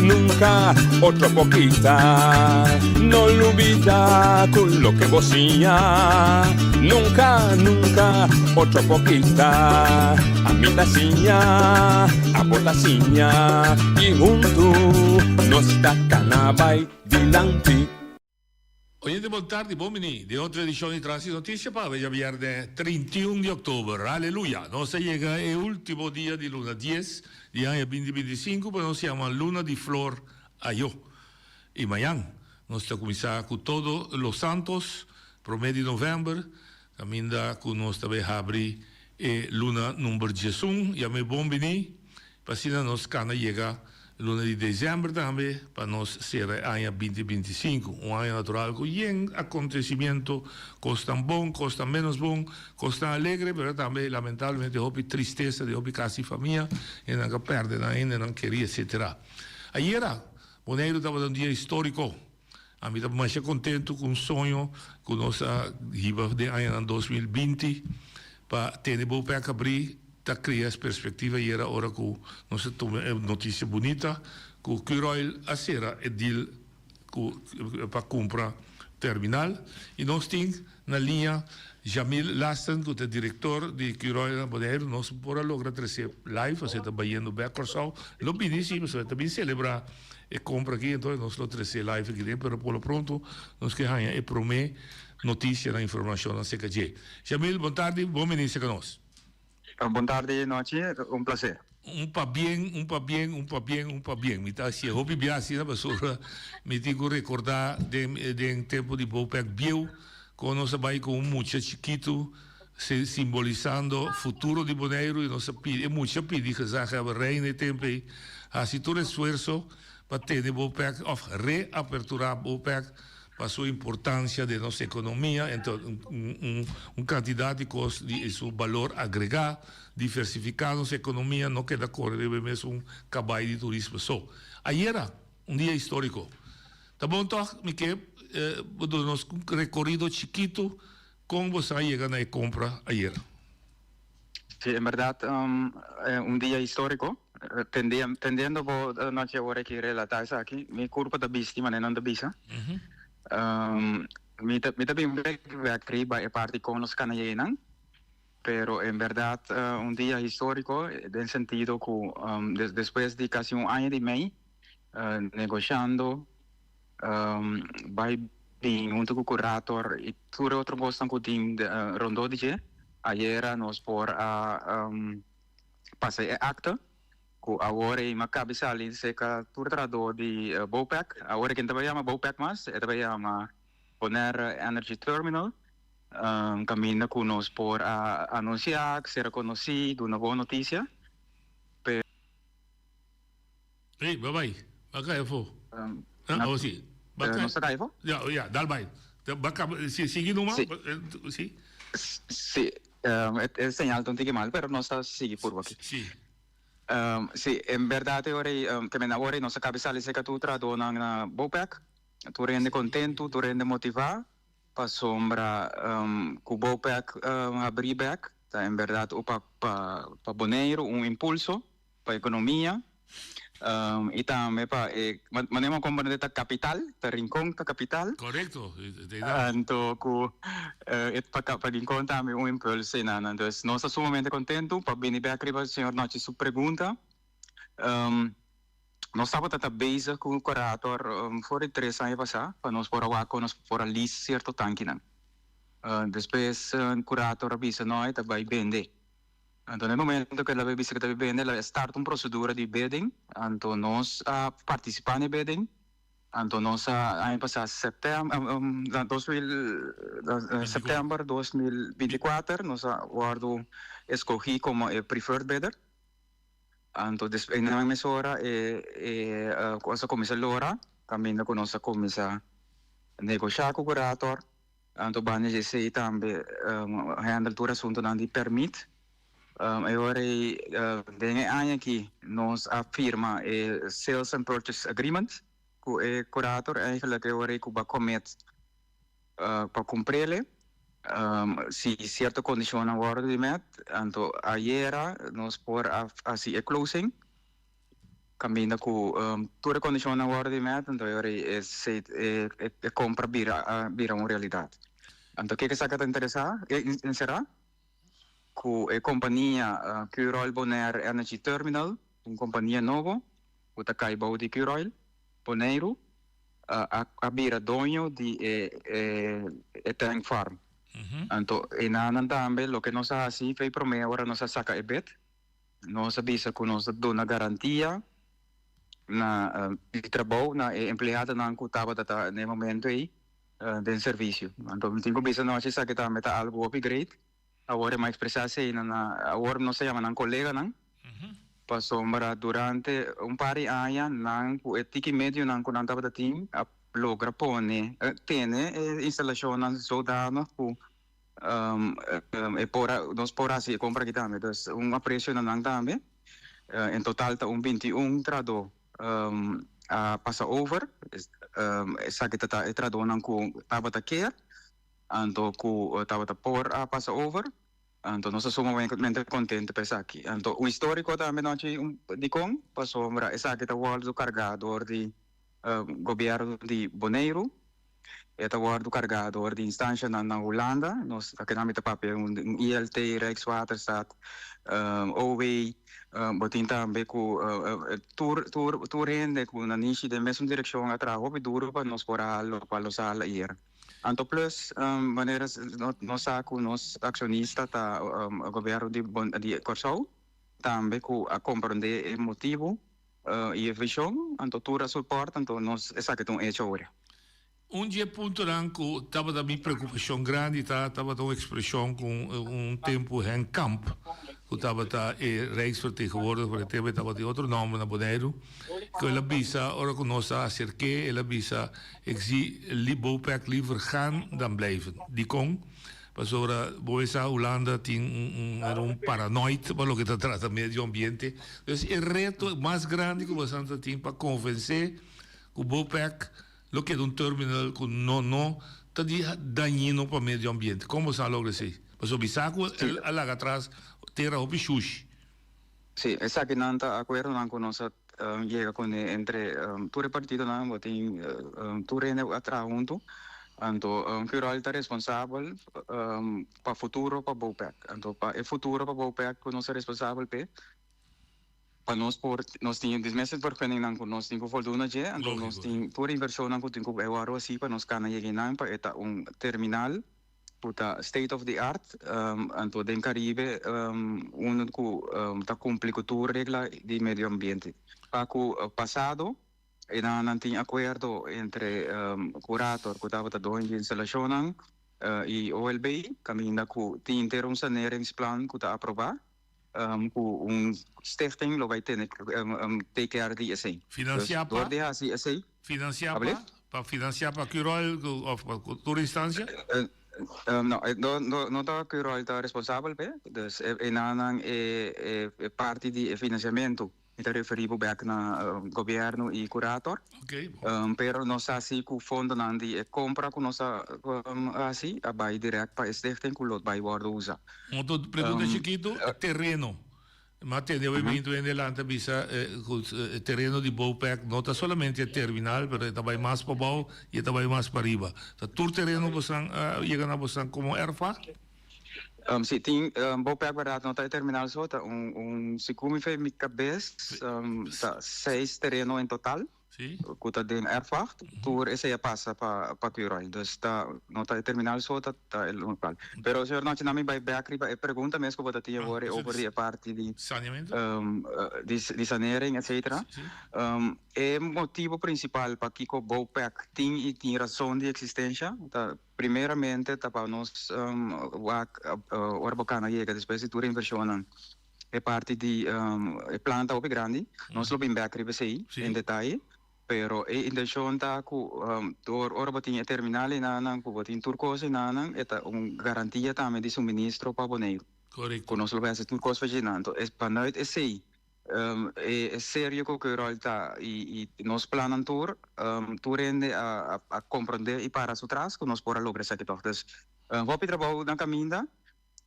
otro poquita, no lo olvida con lo que bocinha, nunca, otro poquita, a mi tacinha, a botacinha e junto nos tacanabay dilante. Oyente, boa tarde, bom menino. De outra edição de Trânsito Notícia para hoje, viernes 31 de outubro. Aleluia. Nós chega o último dia de luna 10 de ano 2025, mas nós chamamos Luna de Flor Ayo. E amanhã, nós estamos começando com todos os santos, para o mês de novembro, caminha com nós também abrir Luna número 11, e é bom menino, para assim nós cana chegar luna de dezembro também, para nós ser ano 2025, ano natural com acontecimento, costa bom, costa menos bom, costa alegre, mas também, lamentavelmente, houve tristeza, houve quase família, e não perde ainda, não queria, etc. Ayer, Boneiro estava um dia histórico, a mim estava mais contente com o sonho, com nossa riba de ano 2020, para ter bom pé abrir, da criar as perspectivas e era hora que nós toma notícia bonita que o Curoil a será edil para comprar terminal e nós temos na linha Jamil Lasten, que é diretor de Curoil Boneiro, nós por lograr trazer live, você está baiando Becorsal, lo benissimo, você também celebrar e compra aqui, então nós lo trazer live aqui dentro, mas por lo pronto nós que ganha e promete notícia na informação na CKG. Jamil, boa tarde, bom início com nós. Boa tarde, noite, um prazer. Um pa bien. Me tá assim, hobby biasi na basura. Me digo recordar de tempo de Bopec Biel, quando nós vai com muito chiquito, simbolizando o futuro de Boneiro e nós pedi, muito pedi que já have reine tempo aí, assim todo esforço para ter Bopec, of reaperturar Bopec para sua importância de nossa economia, então quantidade de coisas de seu valor agregado, diversificar nossa economia, não queda correr mesmo cabalho de turismo só. Ayer era dia histórico. Tá bom, então, me que nosso recorrido chiquito, como você chega na compra ayer? Sí, en verdad, dia histórico. Tendendo por noche ahora que relatar aqui, me culpa da vista, mas não da vista. Mi también voy a escribir parte con los canadienses, pero en verdad día histórico en el sentido que después de casi un año y medio negociando, vai bien junto con el curator y todo otro cosa que team rondó de ayer nos por pasar acta que agora em cabeça ali se que tu trador de Bopec agora quem também chama Bopec mas também chama Bonaire Energy Terminal caminha conosco por anunciar que será conhecido uma boa notícia. Ei, bye. Baka info. Sim. Baka. Não será info? Já, dá bem. Baka, seguindo uma? Sim. Sim. É señal de que mal, pero no está sigue por aqui. Sim. Sí, en verdad ahora que me ahora no se cabeza le seca tu trato na Bopec, tu rende contento, tu rende motivado, pa sombra ku Bopec abrir back, en verdad pa Boneiro impulso pa economia, E também manemos componente da capital, da Rincón, da capital. Correcto. Então, para Rincón também impulso, então, nós estamos sumamente contentos para vir aqui para o senhor noite sua pergunta. Nós estamos bezig com o curator por 3 anos passar, para nós por agora nós por ali certo tanque não. Depois o curator avisa nós vai vender. Então, no momento que ela vai vender, ela start procedura de bidding. Então, nós participamos no bidding. Então, nós ano passado setembro 2024, nós guardo escolhi como preferred bidder. Então, na mesma hora, a comissão Lora, também a nossa comissão negociar com o curator. Então, banho de sei também handle todo assunto de permit. Agora, dengue ano aqui, nós afirma Sales and Purchase Agreement com o curator, eigenlijk agora que vai cometer para cumprir se certa condição não agora de met, então ayer nós por assim a closing, caminha com toda a condição não agora de met, então agora é compra vira uma realidade. Então o que está interessado? Será? Com a companhia Curoil Bonaire Energy Terminal, uma companhia nova, que está caibau de Curoil, Bonaire, a bira dono de Tank Farm. Então, e também, o que nós fazemos, foi para mim, agora nós saca e bet, nós avisa que nós damos garantia na trabalho, na empregada não que estava no momento aí, do serviço. Então, tenho que nós saca também algo upgrade. Agora mais precisa agora não se chama não colega não passou durante par de anos não o etiki médio não quando estava da team logra pone tem instalação não soldado com nós por assim compra aqui também então preço não também em total tá 21 trado passa over essa que tá trado não com estava da care então com estava por passa over. Então, nós somos muito contentes por aqui. Então, o histórico também nós de com passou para essa que está o carregador de governo de Bonaire, está o carregador de instância na Holanda, nós aqui na meta papel ILT, Rijkswaterstaat, OW, botin também com tour rende com na niche de mesma direção atrás, o duro para nós para los sala ir. Então, plus, maneiras, nós acionista tá o governo de Corsau, também com a compreender o motivo e a visão, então, tudo suporte, então, nós, essa que estão hecho agora. Dia ponto ranco, estava da minha preocupação grande, estava da uma expressão com tempo em campo, que estava da Rijksvertegenwoordiger, por exemplo, estava de outro nome na Bonaire, que ela bisa, ora que nós acerquei, ela bisa, ik zie Bopec liever gaan dan blijven. Die kon, pas ora, Boesa, Holanda, era paranoid, para lo que trata medio ambiente. Dus el reto más grande que vos han tenido para convencer que Bopec lo que es un terminal que no está dañino para el medio ambiente. ¿Cómo se logra así? Pues obisaco a la atrás tierra o pichush. Sí, exactamente, acuerdo con nosotros llega con entre tu repartido no botín tu rende atrás junto. Então, Curoil está responsável para o futuro para Bopec. Então, para o futuro para Bopec, nós somos responsáveis para nós tínhamos meses por fim não nós tínhamos fortuna já então nós tínhamos por inversão não tínhamos agora assim para nós cana chegar para eta terminal puta state of the art então do Caribe que tá cumpre com toda regra de meio ambiente para o passado e não tinha acordo entre curator que estava doendo instalação e OLB caminha com tinha ter saneringsplan que está aprovado com stichting lo vai ter take care de assim financiar para financiar para Curoil ou para toda instância não está Curoil está responsável dus é parte de financiamento está referido back na governo e curator pero nós assim com fundo não de compra com nossa assim vai direto para stichting que lot vai guarda usa pergunta chiquito terreno Ma tenevamento in Nederland bisa terreno di bouwwerk, nota solamente il terminal, pero também mais para bouw e também mais para riba. Todo terreno busang llega na busang como erfa? Sim, tem bouwwerk barato, nota terminal só, tá se come foi minha cabeça, tá 6 terreno em total. Sim. Kuta din ervacht, tour essa passa para Cuiroy. Dus tá nota terminal só tá local. Pero senhor não tinha me vai back riba pergunta mesmo que tinha agora over a parte de saneamento, de sanering, etc. É motivo principal para que o bouwwerk tem razão de existência. Tá primeiramente tá para nós Orbacana chega depois de tour inversão. É parte de planta ope grande. Nós lo bem back riba sei em detalhe. Pero a intention ta ku ora batin terminal nanang ku batin turcos nanang eta garantia também de suministro para Bonaire. Correto. Conosco lo pensa turcos vaginando es panuit é sei é sério que o rolta e nós planan tour rende a compreender e para atrás que nós pora lograr essa toch. Dus hopi trabalho na caminda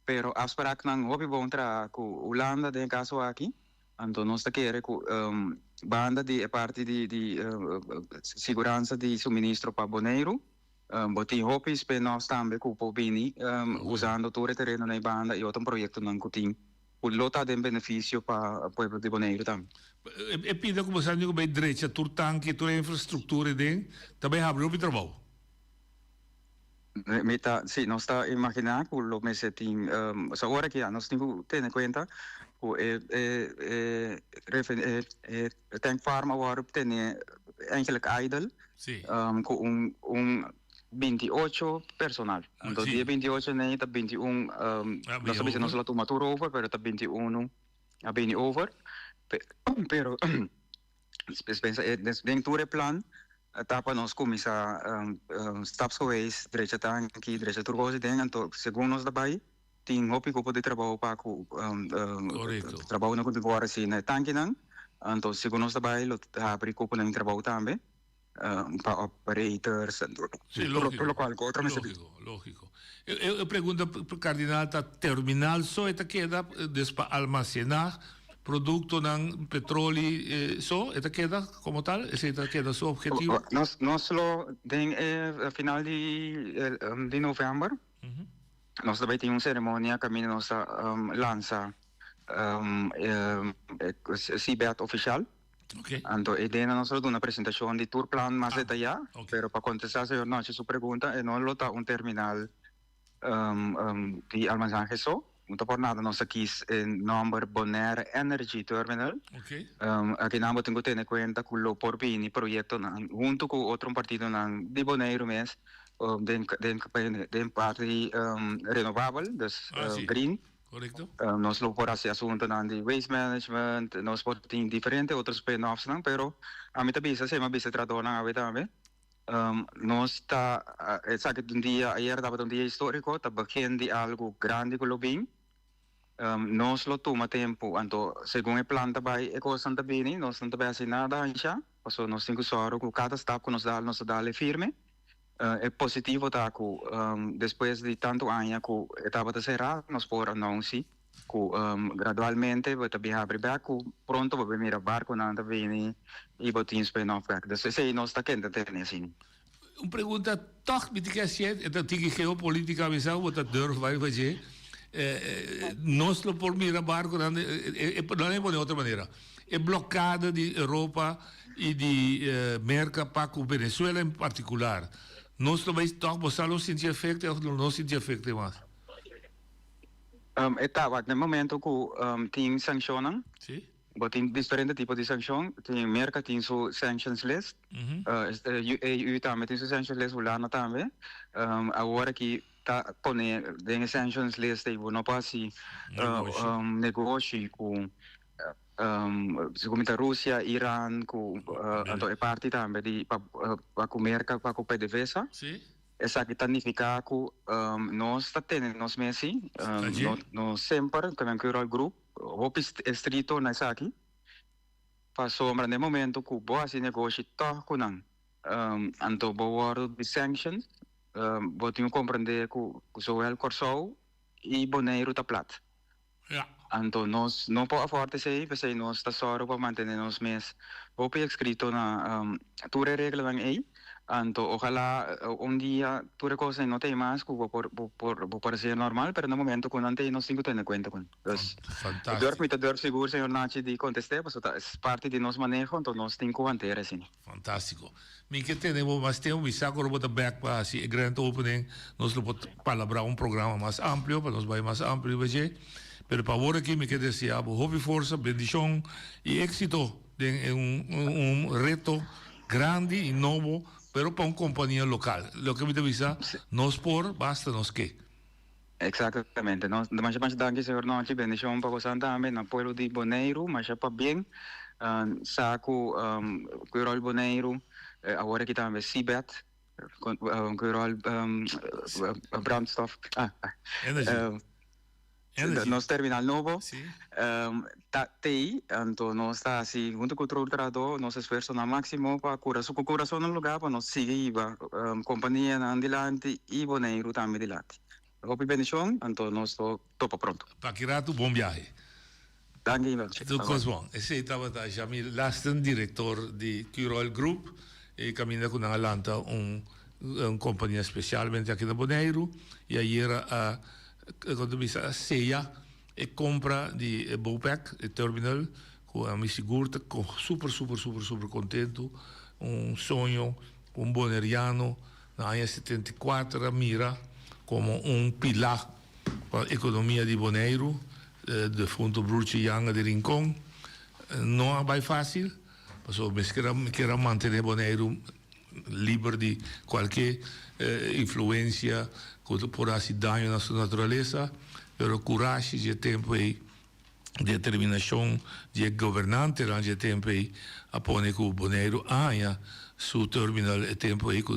pero afspraak nang hopi bom tra ku Holanda den caso aqui. Então nós tá querendo ku banda di parte di sicurezza di suministro para Bonaire, botin hopi spin-offs também com o Bini, usando todo o terreno na banda e outro projeto não cutim, o lota de benefício para o povo de Bonaire também. E pida como sabe que bem direita, tur tanque, tur infraestrutura den, também abre o trabalho. Meta, sim, nós está imaginando que o mês tem, só agora que nós temos que ter em conta tank farm agora tem eigenlijk idle com 28 personal. Então dia 28 nem tá 21 nós sabemos nós lá toma tour over, pero tá 21 a bem over. Pero pensa den tour plan etapa nós começa stops ways direita tanque direita turcos den então segundo nós daí tem hopi grupo de trabalho para trabalho na agora assim na tanque não então segundo nós trabalho abrir grupo de trabalho também para operators lógico eu pergunto para o cardinal tá terminal só eta queda para almacenar produto ng petróleo só eta queda como tal esse eta queda seu objetivo nós lo den final de novembro. Nós também temos uma cerimônia que nós lança CBAT oficial. Então, a ideia nós dá uma apresentação de tour plan mais detalhada, pero para contestar senhor nossa sua pergunta, não lota terminal de almacenaje só. Não por nada nós aqui número Bonaire Energy Terminal. Aqui nós temos que ter em conta que o Porbini projeto junto com outro partido de Bonaire mesmo. Den parte renovável, dus green. Correcto. Nós lo por esse assunto de waste management, nós podemos diferentes outros spin-offs, pero a mim também se uma vez tratado na ave também. Nós está, sabe dia ayer dava dia histórico, tá begin de algo grande que lo bem. Nós lo toma tempo, então segundo o planta vai é coisa também, nós não também assim nada ainda, porque nós temos só que cada step que nós dá firme. É positivo tá que depois de tanto ano que estava a cerrar nós por anunciar que gradualmente vai também abrir back pronto vai vir a barco não tá vindo e vai ter spin-off back então se nós está quente tem assim pergunta toch met die é dat die geopolítica visão wat durf vai fazer nós lo por mira barco não é de outra maneira é bloqueada de Europa e de merca para o Venezuela em particular. Nós também estamos a sentir efeito ou não sentir efeito mais? No momento que tem sanções, tem diferentes tipos de sanções. Tem merca tem sua sanctions list, EU também tem sua sanctions list, Holanda também. Agora que tá com a sanctions list, não pode negócio com segundo a Rússia, Irã, então é parte também de para comer para o PDVSA. Essa que significa que nós está tendo nós mesmo, nós sempre também que o grupo, o estrito nessa aqui, passou no momento que o boa esse negócio tá com não, então boa de sanctions, botinho compreender que o seu el Corsou e Bonaire tá plat. Anto nos no po forte sei, kasi nos tesoro para mantenernos mes. Hope escrito na ture regla lang ay. Anto ojalá un día ture cosa no te más por parecer normal, pero no momento con ante nos tengo tener cuenta con. Entonces, durf seguro señor Nachi di contesté, pues es parte de nos manejo, entonces nos tengo ante resini. Fantástico. Mi que tenemos más tiempo, mi saco robot back para así grand opening, nos lo palabra un programa más amplio, para nos vaya más amplio, ¿verdad? Pero para ahora aquí me quedé deseado, hobby forza, bendición y éxito en un reto grande y nuevo, pero para una compañía local. Lo que me avisa, nos por, basta nos que. Exactamente. Nos demasiado danke señor Nachi, bendición para vos también, na pueblo de Bonaire, mas ya para bien, saco Cuirol Bonaire, ahora que también Sibet, Cuirol brandstof, nos terminal novo, então nós está assim, junto com o treinador, nosso esforço na máximo para curar o coração no lugar para nós seguir a companhia na adiante e Bonaire também adiante. Hope bendição, então nós topa pronto. Pakirato, bom viagem. Dank je wel. Tudo bom. Esse estava da Jamil Lasten, diretor de Cuirol Group, e caminha com a Atlanta, uma companhia especialmente aqui na Bonaire, e aí era quando me a ceia e compra de Bopec, de terminal, com a minha segura, super contento, sonho, boneriano, na área 74, mira como pilar para a economia de Bonaire, de fundo Bruce Young de Rincón. Não é fácil, mas eu quero manter Bonaire livre de qualquer influência que por assim daño na sua natureza, pero coragem de tempo e determinação de governante de tempo e a pone que o Bonaire haya su terminal e tempo e que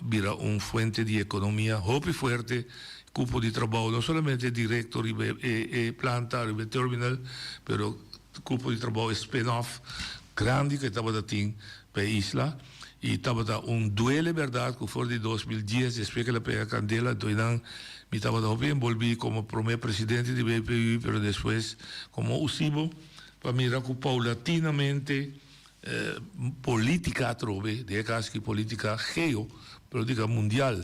vira fuente de economia hope forte, grupo de trabalho não somente diretor e planta e terminal, pero grupo de trabalho spin-off grande que estava dating para a isla. E estava duelo, verdade, que foi de 2010, después que la pega candela, então me estava envolvido como primeiro presidente de BPI, pero depois como UCIBO, para mirar que paulatinamente política trove, de caso que política política mundial,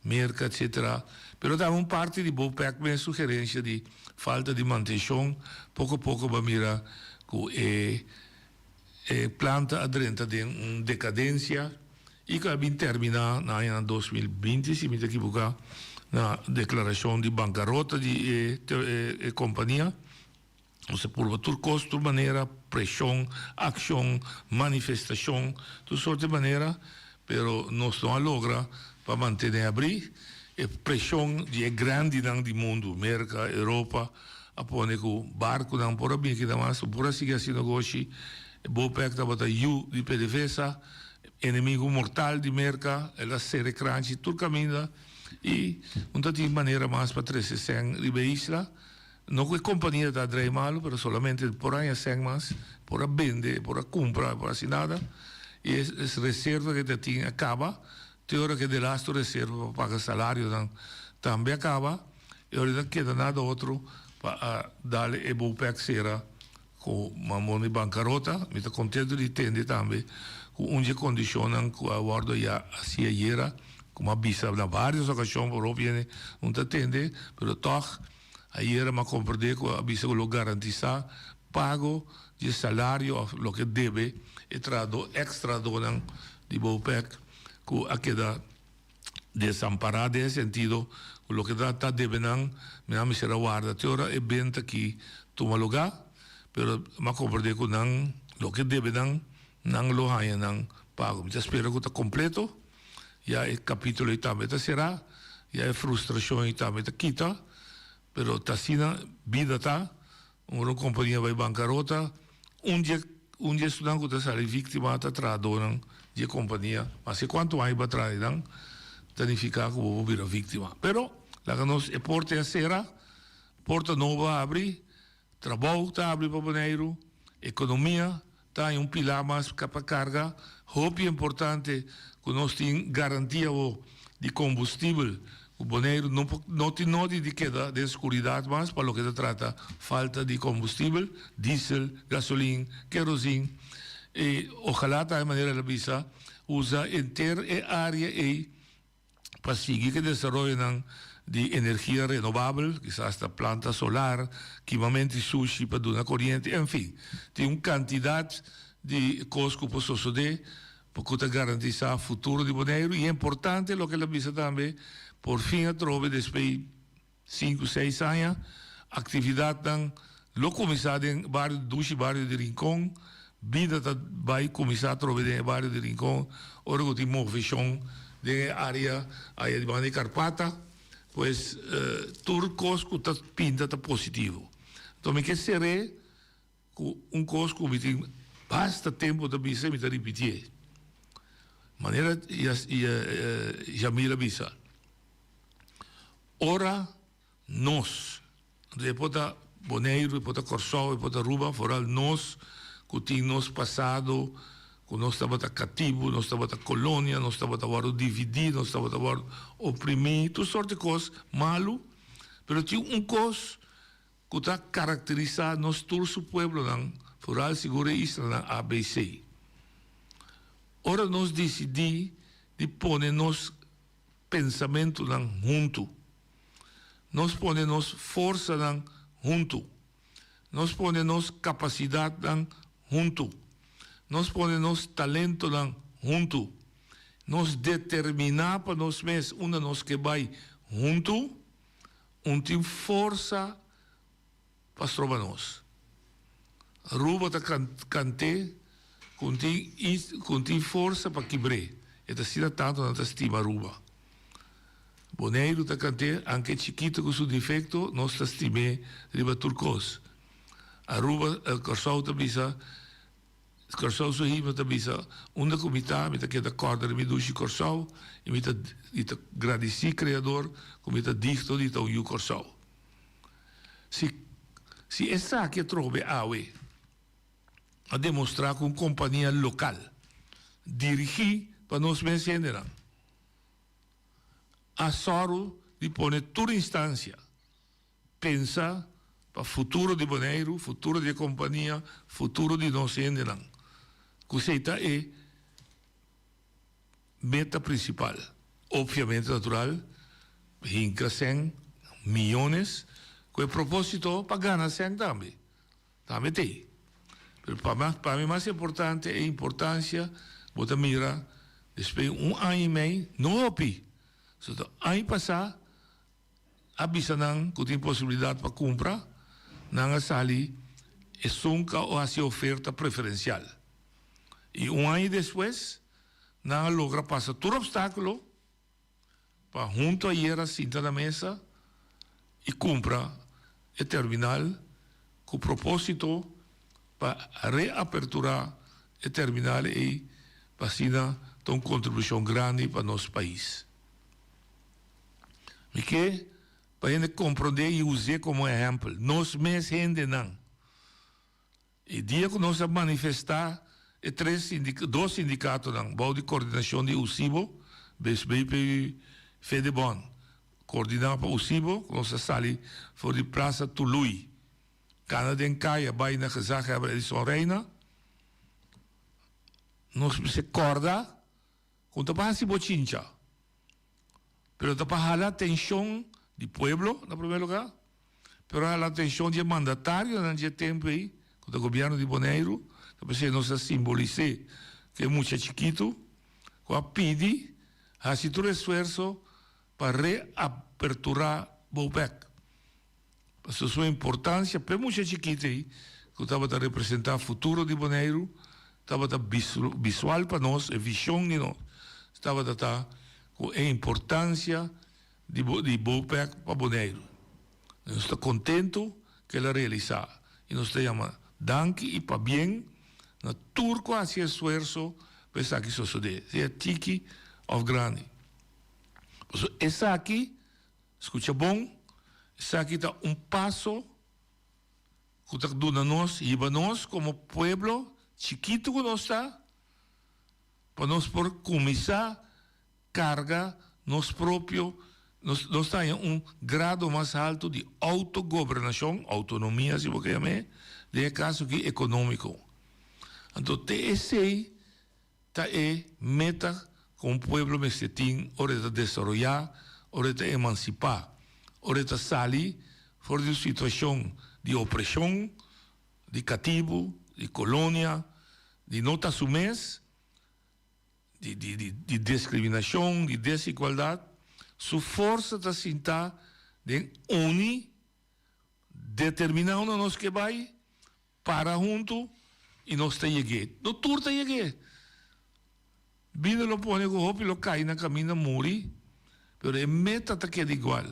merca, etc. Pero dá parte de Bopec, minha sugerência de falta de manutenção, pouco a pouco para mirar que planta aderente de decadência e que vai terminar em 2020, se me equivocar, na declaração de bancarrota de companhia. Ou seja, por toda custo, maneira, pressão, ação, manifestação, de sorte de maneira, pero nós não logra para manter abrir. E pressão de grande do mundo, América, Europa, a pôr que o barco não por bem que dá mais, por assim assim negócio. Bopec estava de PDVSA, inimigo mortal de merca, ela se recranche, tudo caminha, e não tem maneira mais para trazer sem de isla. Não que a companhia está a malo, mas solamente por aí sem mais, por vender, por comprar, por assim nada. E essa reserva que tem acaba, tem hora que de lastro reserva para pagar salário também acaba, e agora não queda nada outro para dar a Bopec será com uma moneda bancarrota, me está contente de entender também com onde condicionam que a guarda já assim era, como a bisa na várias ocasiões por obviamente não está entender, mas toch aí era uma compreender que a bisa lo garantiza pago de salário lo que deve e trado extra donan de Bopec que a queda desamparada nesse sentido lo que está devendo me será guarda teora e venta que toma lugar. Pero ma comprender que lo que debe não lo haya pago. Eu espero que está completo. Já o capítulo e também será. Já a frustração e também quita. Pero está assim, vida está. Uma companhia vai bancarrota. Dia estudante que está sendo vítima está tradando de companhia. Mas se quanto aí vai trazer, danificar que vou vir a vítima. Pero lá que nós porta será, porta nova abre. Trabalho está abrindo para Bonaire, economia está em pilar mais para carga. Hope é importante que nós tenhamos garantia de combustível O Bonaire no tiene de queda de oscuridad más para lo que se trata falta de combustible, diésel, gasolina, kerosene. Ojalá de manera la visa usa entera área para seguir que desarrollen de energía renovable, quizás hasta planta solar, equipamiento sushi para dar corriente, en fin, tiene una cantidad de cosas que puede suceder para garantizar el futuro de Bonaire. Y es importante lo que la visa también, por fin a trove después de 5, 6 años, actividad dan lo comissário en barrio Dushi, barrio de Rincón, vida vai comissário trove de barrio de Rincón, ora que movição de área aí de Banda Carpata, pues turcos que tá pinta tá positivo. Então me que seré um cosco que tem basta tempo da bisa me tá repetir. Maneira Jamila bisa. Ora nós, depois da Bonaire, depois da Corsol, depois da Ruba, foral nós que tínhamos passado, que nós estávamos cativo, nós estávamos colônia, nós estávamos divididos, nós estávamos oprimidos, toda sorte de coisas malo, mas tinha coisa que está caracterizado nós todos o povo, foral seguro Israel na ABC. Ora nós decidimos de pôr nos pensamento junto. Nós ponemos força junto. Nós ponemos capacidade junto. Nós ponemos talento junto. Nós determinar para nós mesmos, nós que vai junto, tem força para trovar nós. Ruba está cante, contém força para quebrar. E está tanto na estima Ruba. Bonaire está cante, anche chiquito com seu defeito, nós está estimé riba turcos. A Ruba, a Corsol está bisa, Corsol suhima está bisa, uma comitê, me está que acorda me dushi Corsol, e me está agradeci criador, como está dito de tão Corsol. Se essa aqui trove a demonstrar com companhia local, dirigir para nós mesmos, a soro de pôr toda instância, pensar para o futuro de Bonaire, futuro de companhia, futuro de nós ainda. Coseita é meta principal. Obviamente natural, hinca 100 milhões, com o propósito para ganhar 100 também. Também tem. Para mim, mais importante é a importância, botar mira, depois ano e meio, não opi. So, ano passado, abisanang que tem possibilidade para comprar, não sali, é sunca ou a oferta preferencial. E ano depois, não logra passar todo obstáculo para junto a ir cinta na mesa e comprar o terminal com o propósito para reaperturar o terminal e para ter uma contribuição grande para nosso país. E que, para a gente compreender e usar como exemplo, nós mesmos ainda não. E dia que nós manifestar, dois sindicatos, o de coordenação de UCIBO, BSB Fedebon, coordenar para UCIBO, nós saímos fora de Praça Tului. Canada en Kaya, bijna gezag hebben in Sorena. Nos se corda, com tapasi bochincha. Pero tapasi la atención del pueblo, en primer lugar, pero la atención del mandatario en ese tiempo ahí, con el gobierno de Bonaire, tapasi nos simboliza que es mucho chiquito, con pidi, hace todo esfuerzo para reaperturar Bobek. Por sua importância, para muito chiquita aí, que estava a representar o futuro de Bonaire, estava a visual para nós, a visão de nós, estava a estar com a importância de Bopec para Bonaire. Nós estamos contentos que ela realizar. E nós estamos danke e para bem, na turco esse esforço, para isso aqui suceder. Seja tiki ou grande. Por essa aqui, escuta bom, isso aqui está passo que está dando nós, e para nós, como pueblo chiquito que nós está, para nós por começar carga nós próprio nós temos grado mais alto de autogovernação, autonomia, se você chama, de caso que econômico. Então, esse é meta com o povo mexicano, hora de desenvolver, hora de emancipar, hora de sair fora de situação de opressão, de cativo, de colônia, de nota sumés, de discriminação, de desigualdade. Sua força está sentada de unir, determinar onde nós que vai, para junto e nós está chegando. No tour está chegando. Vida lo põe com roupa e lo cai na caminho morre, mas a meta está que é igual.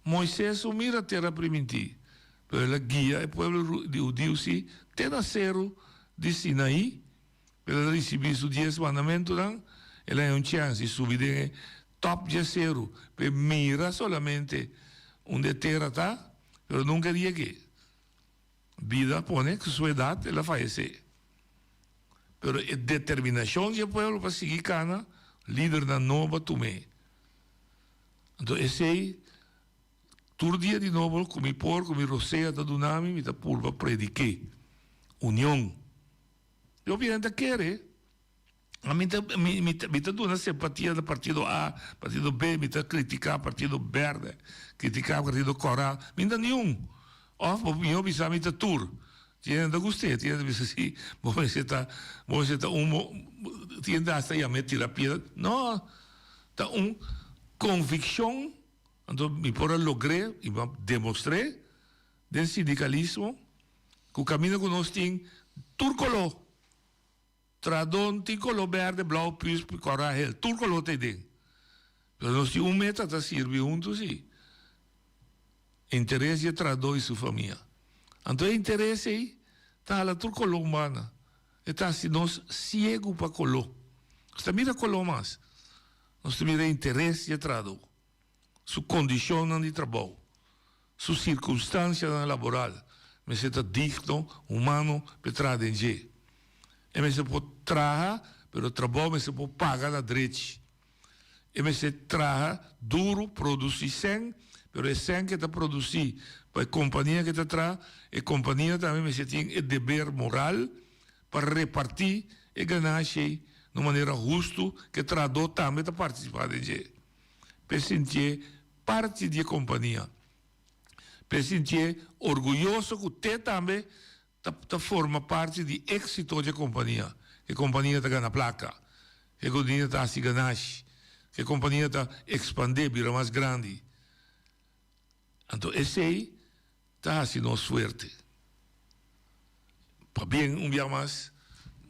Moisés mira a terra primitiva, mas ele guia o povo de Deus até nasceram de Sinaí, ele recebeu os 10 mandamentos, ele é chance de subir de top de zero, para mira solamente onde a terra está, mas nunca cheguei. Vida põe que sua idade ela faz isso. Pero a determinação do povo para seguir cana, líder da nova também. Então, esse aí, todo dia de novo, comi porco, comi roceia da Dunami, me dá pulva prediquei. União. E obviamente quer, a mim está dando simpatia do partido A, partido B, me está criticar partido verde, criticar partido coral, me dá nenhum. Eu bisa me está tur. Tiene da gustei, tiene da bisa assim, você está tiene hasta ya me terapia. Não, está convicção, então me por logré e demonstrei do sindicalismo que o caminho que nós temos turcolor, tradon tricolor verde, blau, plus, coral, turcolor tem dentro. Mas nós temos meta está servir juntos sim. Interesse de trador e sua família. Então, o interesse aí está lá turcolor humana. Está assim, nós cego para color. Você mira color mais. Nós mira interesse de trador. Sua condição de trabalho. Sua circunstância laboral. Mas está digno, humano, para trabalhar. E mas se pode trabalhar, mas o trabalho se pode pagar na direita. E mas se trabalha duro, produzir sem, mas é sem que está produzir. Para a companhia que está atrás, a companhia também tem o dever moral para repartir e ganhar de maneira justa, que o trabalhador também está participando de. Para sentir parte da companhia. Para sentir orgulhoso que você também forma parte do êxito da companhia. Que a companhia está ganhando placa, que a companhia está se ganhando, que a companhia está expandindo, vira mais grande. Então, esse aí está assim, não suerte. Para bem, dia mais,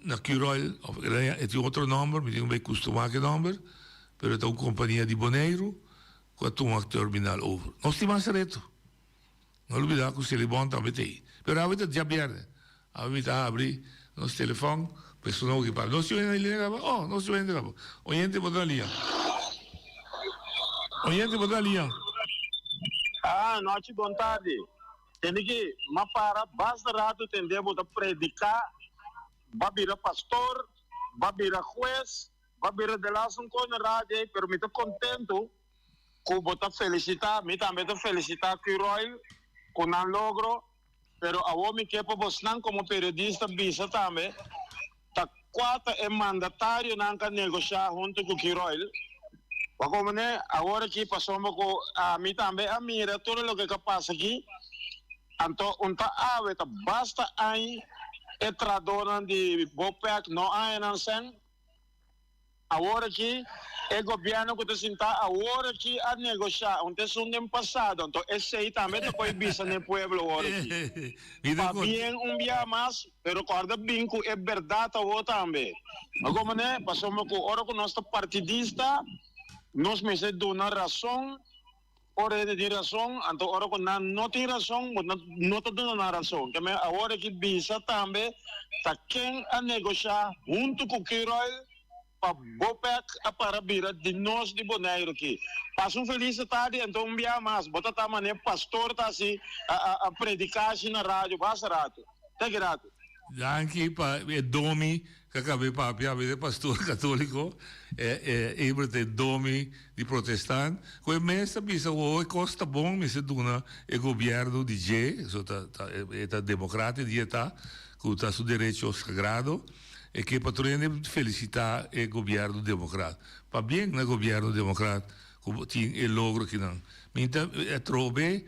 na Curol, tem outro nome, me tenho bem acostumado com o nome, mas é uma companhia de Boneiro, com a terminal over. Nós temos mais reto. Não olvidar que o telefone também tem. Mas a vida já perde. A vida abre nosso telefone, pessoal que fala, não se vende ali, não se vende ali. Oyente, botar ali. Oyente, botar ali. Noite, boa tarde. Tem que, mas para, basta rato, tendemos a predicar, babira pastor, babira juez, babira de lá, um com a rádio, pero me estou contento, que vou felicitar, me também felicitar que o Roy, com o logro, pero a homem que é para você, como periodista, bisa também, tá quatro é mandatário, não can negociar junto com o Kiroil. Como né, agora que passamos com a mim também, a mira, tudo o que passa aqui, então, basta aí, é tradona de Bopec, não há não sem, agora que é governo que está sentado, agora que a negociar, ontem é um passado, então esse aí também depois bisa no pueblo agora aqui. Está bem dia mais, pero recorda bem que é verdade agora também. Como né, passamos com hora que nós partidista, nós me se dona razão, ora de razão, então ora que não tem razão, não está dando razão. Que agora que bisa também, tá quem a negociar junto com o Kiroil, para Bopec para vir de nós de Boneiro aqui. Passa feliz tarde, então dia mais, bota também pastor tá assim a predicar assim na rádio, basta rato. Tá grato. Danke pa domi kakabe papi abe pastor católico ebrete domi di protestant ko mesa bisa o costa bom me se duna e governo di G so ta democrata dieta com ta su direito sagrado e que patrone felicitar e governo democrata pa bien na governo democrata com tin e logro que não minta trobe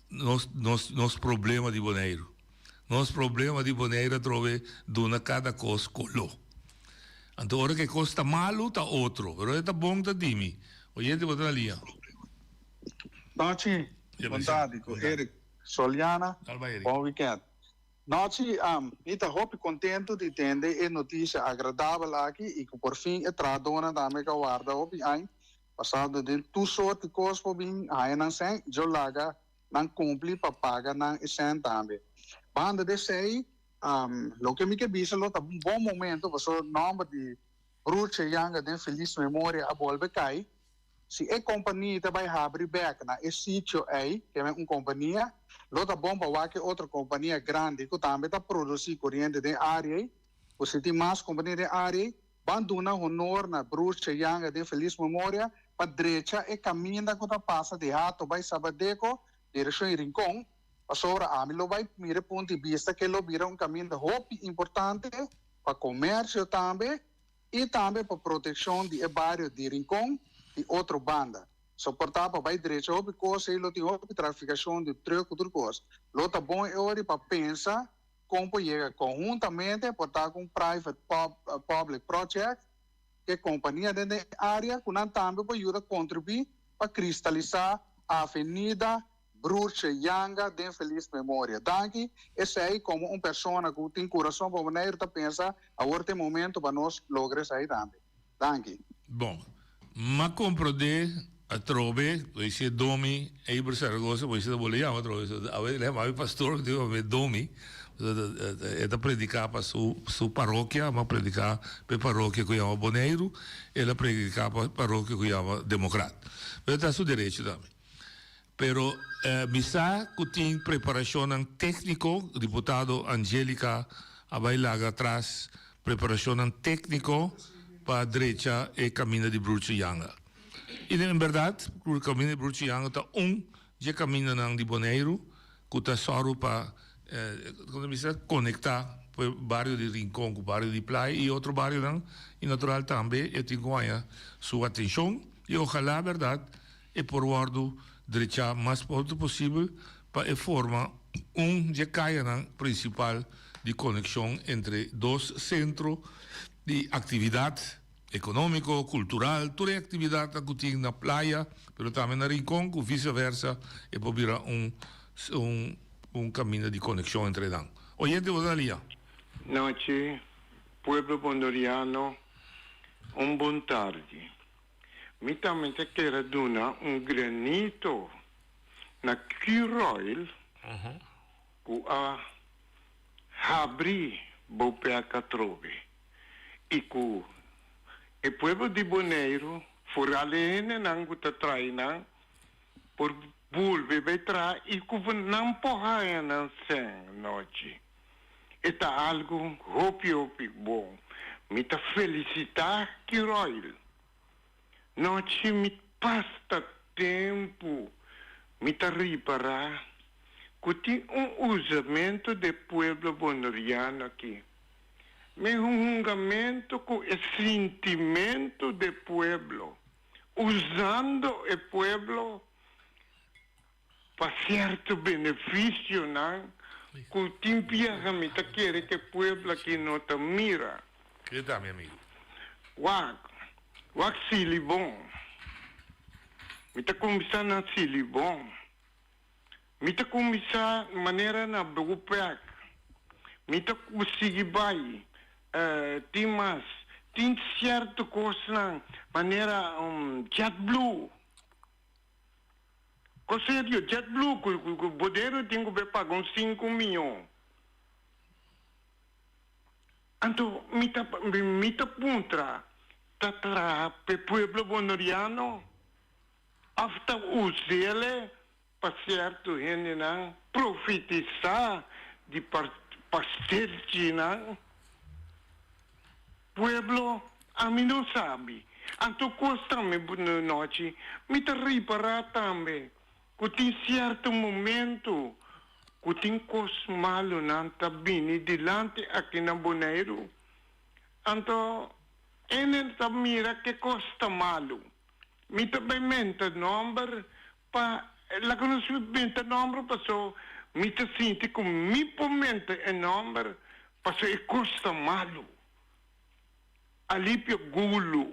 nos problema di Bonaire. Nos problema di Bonaire trove duna cada cosa colò. Anto ora che costa malo ta outro, però è bom ta dimi. Oyente botar ali. Noci, vontade, com Eric Soliana, bom weekend. Noci, ita hopi contento de entender e notícia agradável aqui e que por fim é tradona da América guarda hopi ai, passado de tu sorte de coisa por bem, ai não sei, jo laga não cumpre para pagar não isen também. Banda de sei, lo que me que bisa lo tá um bom momento, passou nome de Ruche Yanga de feliz memória a volve cai. Se a companhia também abre back na esse sítio aí, que é uma companhia, lo tá bom para que outra companhia grande que também tá produzir corrente de área, você tem mais companhia de área, banduna honor na Ruche Yanga de feliz memória, para direita e caminho que tá passa de rato vai sabadeco, direção Rincón. Passora a mim lo vai mire ponto de vista que lo vira caminho hopi importante para comércio também e também para proteção de bairro de Rincón e outra banda. Suportar para vai direito hopi coisa e lo tem hopi traficação de troco tudo coisa. Lo tá bom é hora para pensar como chega conjuntamente para estar com private public project que companhia de área que não também para ajudar a contribuir para cristalizar a avenida Bruce Yanga de feliz memória. Danke, esse aí como uma pessoa que tem coração para maneira de pensar, agora tem momento para nós lograr isso aí também. Danke. Bom, ma compreender a trove, esse domi, aí por Saragossa, você não pode chamar trove, a vezes ele é pastor, digo, é domi, é da predicar para sua paróquia, mas predicar para paróquia que chama Bonaire, ela predicar para paróquia que chama Democrata. Mas está seu direito também. Pero misa que tem preparação técnico, deputado Angélica Abailaga atrás, preparação técnico para a direita e caminho de Bruce Yanga. E na verdade, o caminho de Bruce Yanga está de caminho de Bonaire, que está só para conectar o bairro de Rincón com o bairro de Playa e outro bairro, e natural também, eu tenho sua atenção, e ojalá, verdade, e por guardo direita mais pronto possível para formar de caia principal de conexão entre dois centros de atividade econômico, cultural, toda a atividade que tem na praia, mas também na Rincón, ou vice-versa, e para virar caminho de conexão entre eles. Oyente, vos dalia. Noite, pueblo bondoriano, bom tarde. Mi também quero dar granito na Q-Royal que abrir bopea catrobe e que o povo de Bonaire for alene não está traindo por bulbe betra e que não porra não sem noite. Está algo hopi bom. Me tá felicitar Q-Royal. Noite me passa tempo, me tá reparar que tem usamento de pueblo bonoriano aqui. Me julgamento com o sentimento de pueblo, usando o pueblo para certo benefício, não? Que tem piaga me tá querendo que o pueblo aqui não tá mira. Que tá, meu amigo? Wak silibong. Mita kumisa na silibong. Mita kumisa maneira na brupek. Mita kusigibay. Timas. Tin certo coisa na maneira JetBlue. Com sério, JetBlue, o poder tem que pagar 5 milhões. Então, mita puntra. Tatra pe pueblo bonoriano afta usele para certo gente não profetizar de pastel na pueblo a mim não sabe. Anto costa me boa noite, me te reparar também. Que tem certo momento, que tem coisa malo não tá bem delante aqui na Bonaire. Anto, ele tá mira que costa malo. Me te bem mente número pa la conoscimento numero passou mi te senti come mi pommente e numero passou e costa malo alipio gulo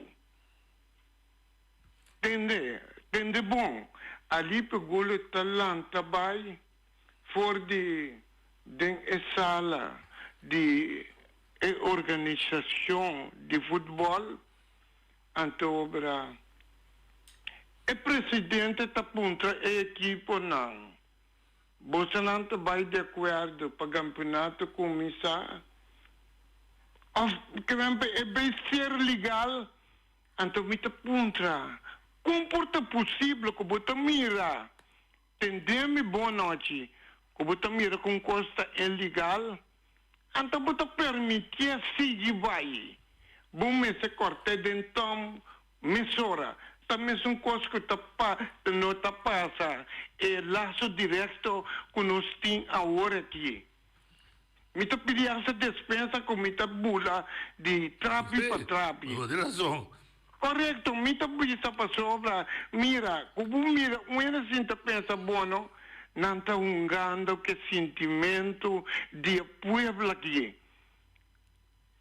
tende bom alipio gulo talanta bai for di den e sala di e organização de futebol antobra e presidente ta punta e equipo não. Você não vai de acordo para campeonato começar? Que é bem ser legal, então me ta punta. Comporta possível que você mira. Tendeme boa noite. Que você mira com costa ilegal. Então você permitir seguir vai. Bom me se corte dentro mesura. Também são coisas que não passa. É laço direto que nós temos agora aqui. Me tá pedindo essa dispensa com muita bula de trape para trape. Tem razão. Correto, me tá pedindo essa sobra. Mira, como mira, uma gente pensa, bueno, não está ungando que sentimento de pueblo aqui.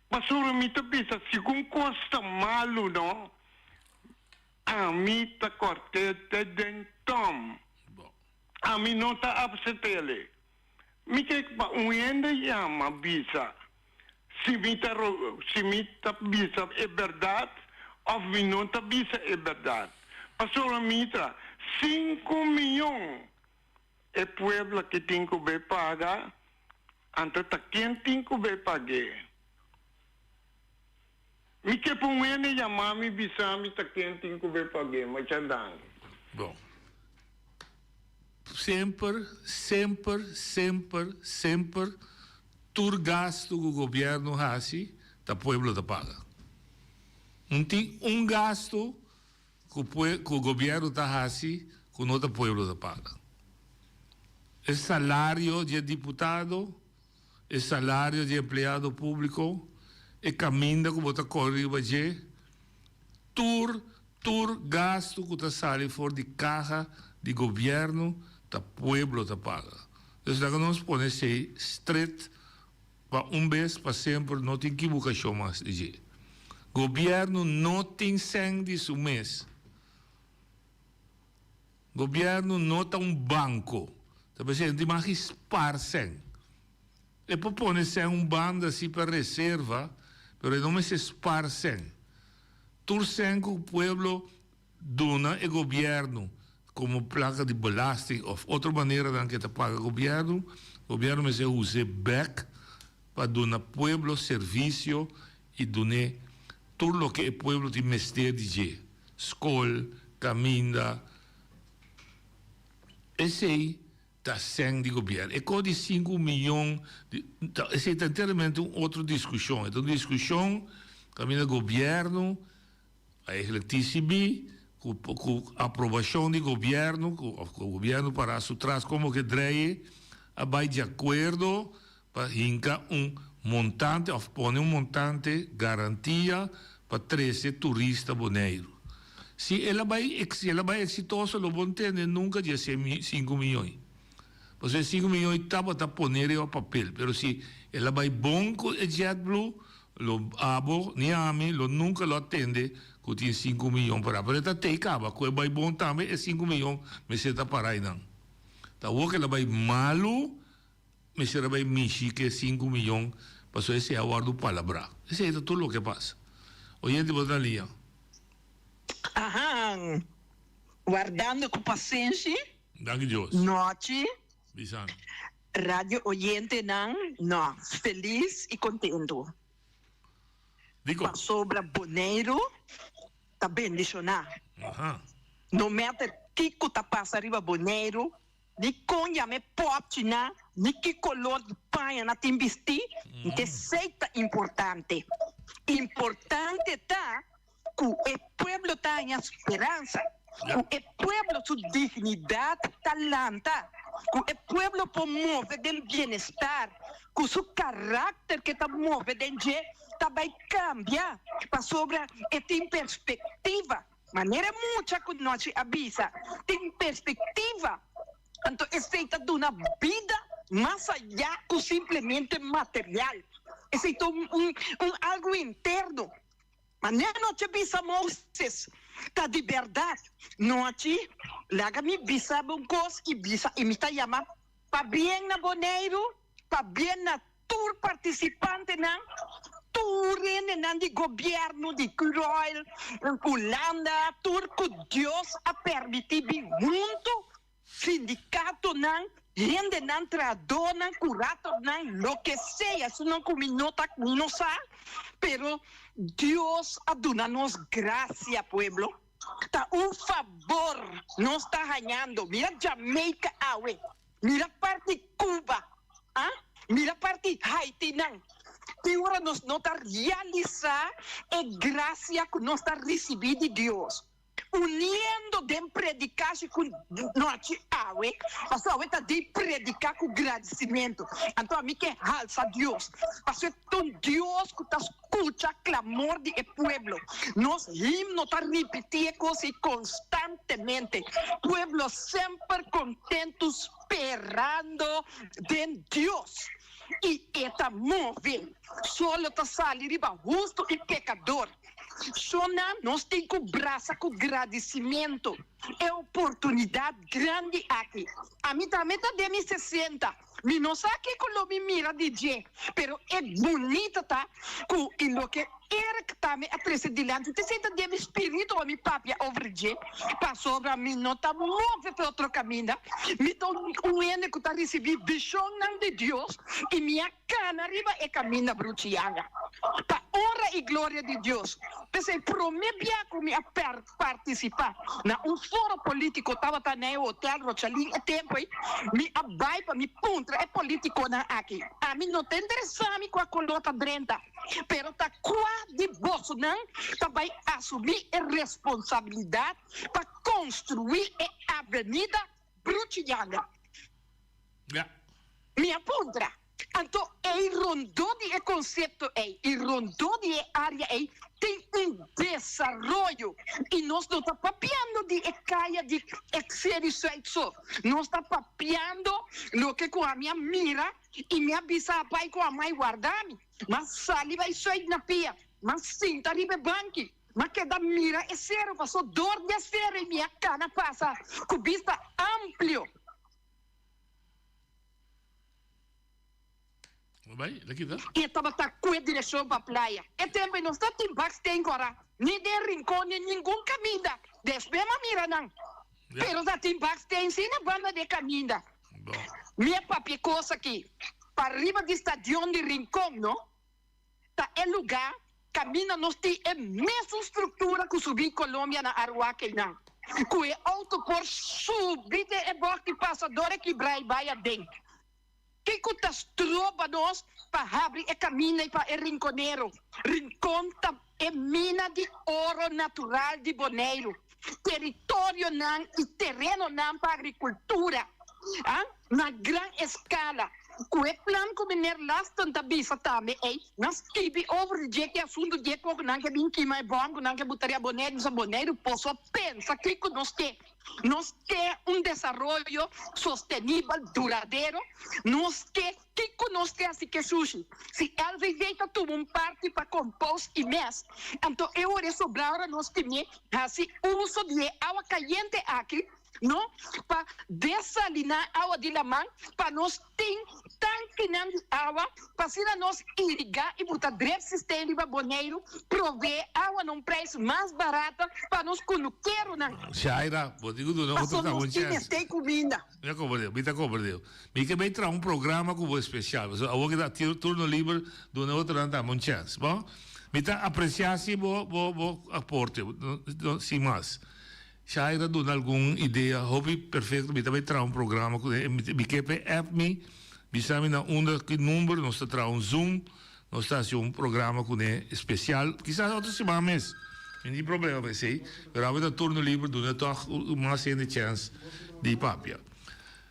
Mas sobre me tá pensando, se com costa malo, não? A mim tá cortete dentom. A mim não tá absetele. Me que ainda chama bisa. Se me tá bisa é verdade, ou me não tá bisa é verdade. Passou a mitra 5 milhões é pueblo que tem que ver pagar, então tá quem tem que ver pagar. Mi que pumene chamami bisami ta quente in cube pague, mas já dá. Bom. Sempre, todo gasto que o governo faz, o povo paga. Não tem gasto que o governo faz, que não o povo paga. O salário de deputado, o salário de empregado público, e caminha que você corre para tur gasto que você sai fora de caixa de governo, o povo te paga. Então, nós podemos ser straight para vez, para sempre, não tem equivocação mais de governo não tem sangue de seu mês. Governo não tem banco. Então, você tem mais spar sangue. E para pôr sangue banco assim para reserva, pero não se esparcem. Todo sangue que o povo dona é governo, como placa de belasting ou outra maneira que te paga o governo me se usa back para donar povo serviço e donar tudo o que o povo tem mestre de dizer. Escola, caminho, esse aí da sangue de governo. E com de 5 milhões, essa é inteiramente outra discussão. É uma discussão caminho do governo, a TCB, com a aprovação do governo, com o governo para atrás como que dreie, vai de acordo para hincar montante, ou pôr montante, garantia para 13 turistas boneiros. Se ela vai exitosa, lo vão ter nunca de 5 milhões. Você 5 milhões estava a poner ao papel, mas se ela vai bom com o JetBlue, lo abo, Niami, lo nunca lo atende, que tem 5 milhões para. Mas ela tem acaba, que vai bom também é 5 milhões, mas você está para aí não. Então, o que ela vai malo, mas ela vai mexer que é 5 milhões, mas esse é o guardo palavra. Esse é tudo o que passa. Oyente, você ali. Aham. Guardando com paciência. Danke Deus. Noite. Bisan. Radio oyente não, feliz e contento. Digo. Sobre Bonaire, tá bem, deixa eu Aham. não mete tico tá passa arriba Bonaire, Ni conha me pop na, ni que color de panha na timbisti, que seita importante. Importante tá que o pueblo tenha esperança, que o pueblo sua dignidade talanta, que o pueblo promove o bem-estar, que o seu caráter que tá move dentro também cambia para sobre e tem perspectiva. Maneira muita que nós avisa, tem perspectiva. Então, aceita de uma vida mais allá que simplesmente material. Aceita algo interno. Mas não te avisa Moisés, tá de verdade. Não te, laga me visa um coisa e visa e me tá chama para bem na Boneiro, para bem na tour participante na tour de governo de Cruel, Holanda, tour que Deus a permitido junto. Sindicato não, gente não tradona, curato não, lo que sea, isso não combinota, não sabe, pero Deus a dona-nos graça, pueblo, tá favor, nos está ganhando, mira Jamaica, awe, mira parte Cuba, ah? Mira parte Haiti, não, que agora nos está realizar a graça que nos está recebendo de Deus. Uniendo de predicar com nós awe, mas awe tá de predicar com agradecimento. Então a mim que alça Deus, porque é Deus que tá escuta clamor de pueblo. Nós himno tá repetir coisas constantemente. Pueblo sempre contento esperando de Deus. E esta move, solo tá sair riba justo e pecador. Sona nós temos que braçar com agradecimento. É oportunidade grande aqui. A mim também está de 60. Me não sabe que como me mira DJ, pero é bonita tá? Que lo que era que também a três dilante, te senta de meu espírito a mi papia over DJ, passou para mim não tá move para outro caminho. Me tô ene que tá recebi visão de Deus e minha cana arriba é caminho brucianga. Para honra e glória de Deus. Pensei promebia que me participar na foro político tava tá no hotel Rochalim é tempo aí me abai para me puntra é político na aqui a mim não tem interesse com a colota drenta pero tá qua de bolso não também assumir a responsabilidade para construir a avenida Brucianga minha puntra então é rondô de conceito e rondô de área tem desenvolvimento e nós não estamos papiando de caia de exercício, nós estamos papiando o que com a minha mira e minha bisa pai com a mãe guardar-me, mas saliva e sai na pia, mas cinta ribe banque, mas que da mira é zero, passou dor de zero e minha cana passa com vista amplo. Vai, daqui dá. E estava com a direção para a praia. E também não está em backstage agora. Nem de rincão, nem nenhum caminho. Despe ma mira não. Pero está em backstage, sim, na banda de caminho. Minha papi coisa aqui. Para arriba do estadião de rincão, não? Está em lugar, caminho nós tem a mesma estrutura que subir Colômbia na Aruaque, não. Que é auto por subir de boque passador que vai dentro. Que cutas tropa nós para abrir e caminho para o rinconeiro. Rincón é mina de ouro natural de Boneiro. Território não e terreno não para agricultura. Na grande escala. Com o plano que mineiro lá tanta bisa também, nós tive over que assunto de que não que bem que mais bom, não que botaria Boneiro, posso pensar que nós temos. Nós temos desenvolvimento sustentável, duradouro, nós temos assim que sushi. Se ela rejeita tudo parte para compost e mês, então eu sobrar nós temos assim uso de água caliente aqui, não? Para dessalinar a água de lamang, para nós ter tanque de água, para se nós irrigar e botar direto sistema de Boneiro, prover água num preço mais barato, para nós colocar na. Shaira, vou dizer do novo para nós ter comida. Me compreendeu. Me que vai entrar programa com especial. A hora que dá turno livre do outro não dá uma chance, bom? Me tá apreciar se vou aporte, sem mais. já era dando alguma ideia, hobby perfeito, me também traz programa, me quer app me, sabe na que número, nós está Zoom, nós está programa com especial, quizás outras semanas, não tem problema, vai ser, mas agora turno livre, dona toch uma cena de chance de papia.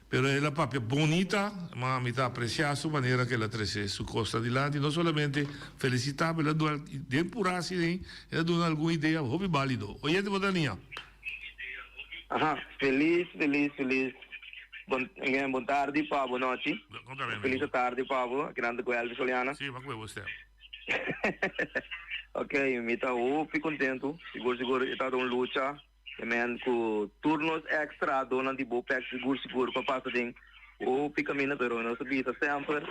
Pero é uma papia bonita, mas me está apreciando a maneira que ela traz sua costa de lá, e não somente felicitar, ela dá de pura assim, ela dá alguma ideia, hobby válido. Oye, de Botaninha. Ajá, feliz. Boa tarde, Pablo, boa noite. Feliz tarde, Pablo, aqui na Elvis Soliana. Sim, mas como é você? Ok, me está muito contente, seguro, está dando luta, também com turnos extra, dona de boa pec, seguro, para passar de caminho, pero não sabia sempre,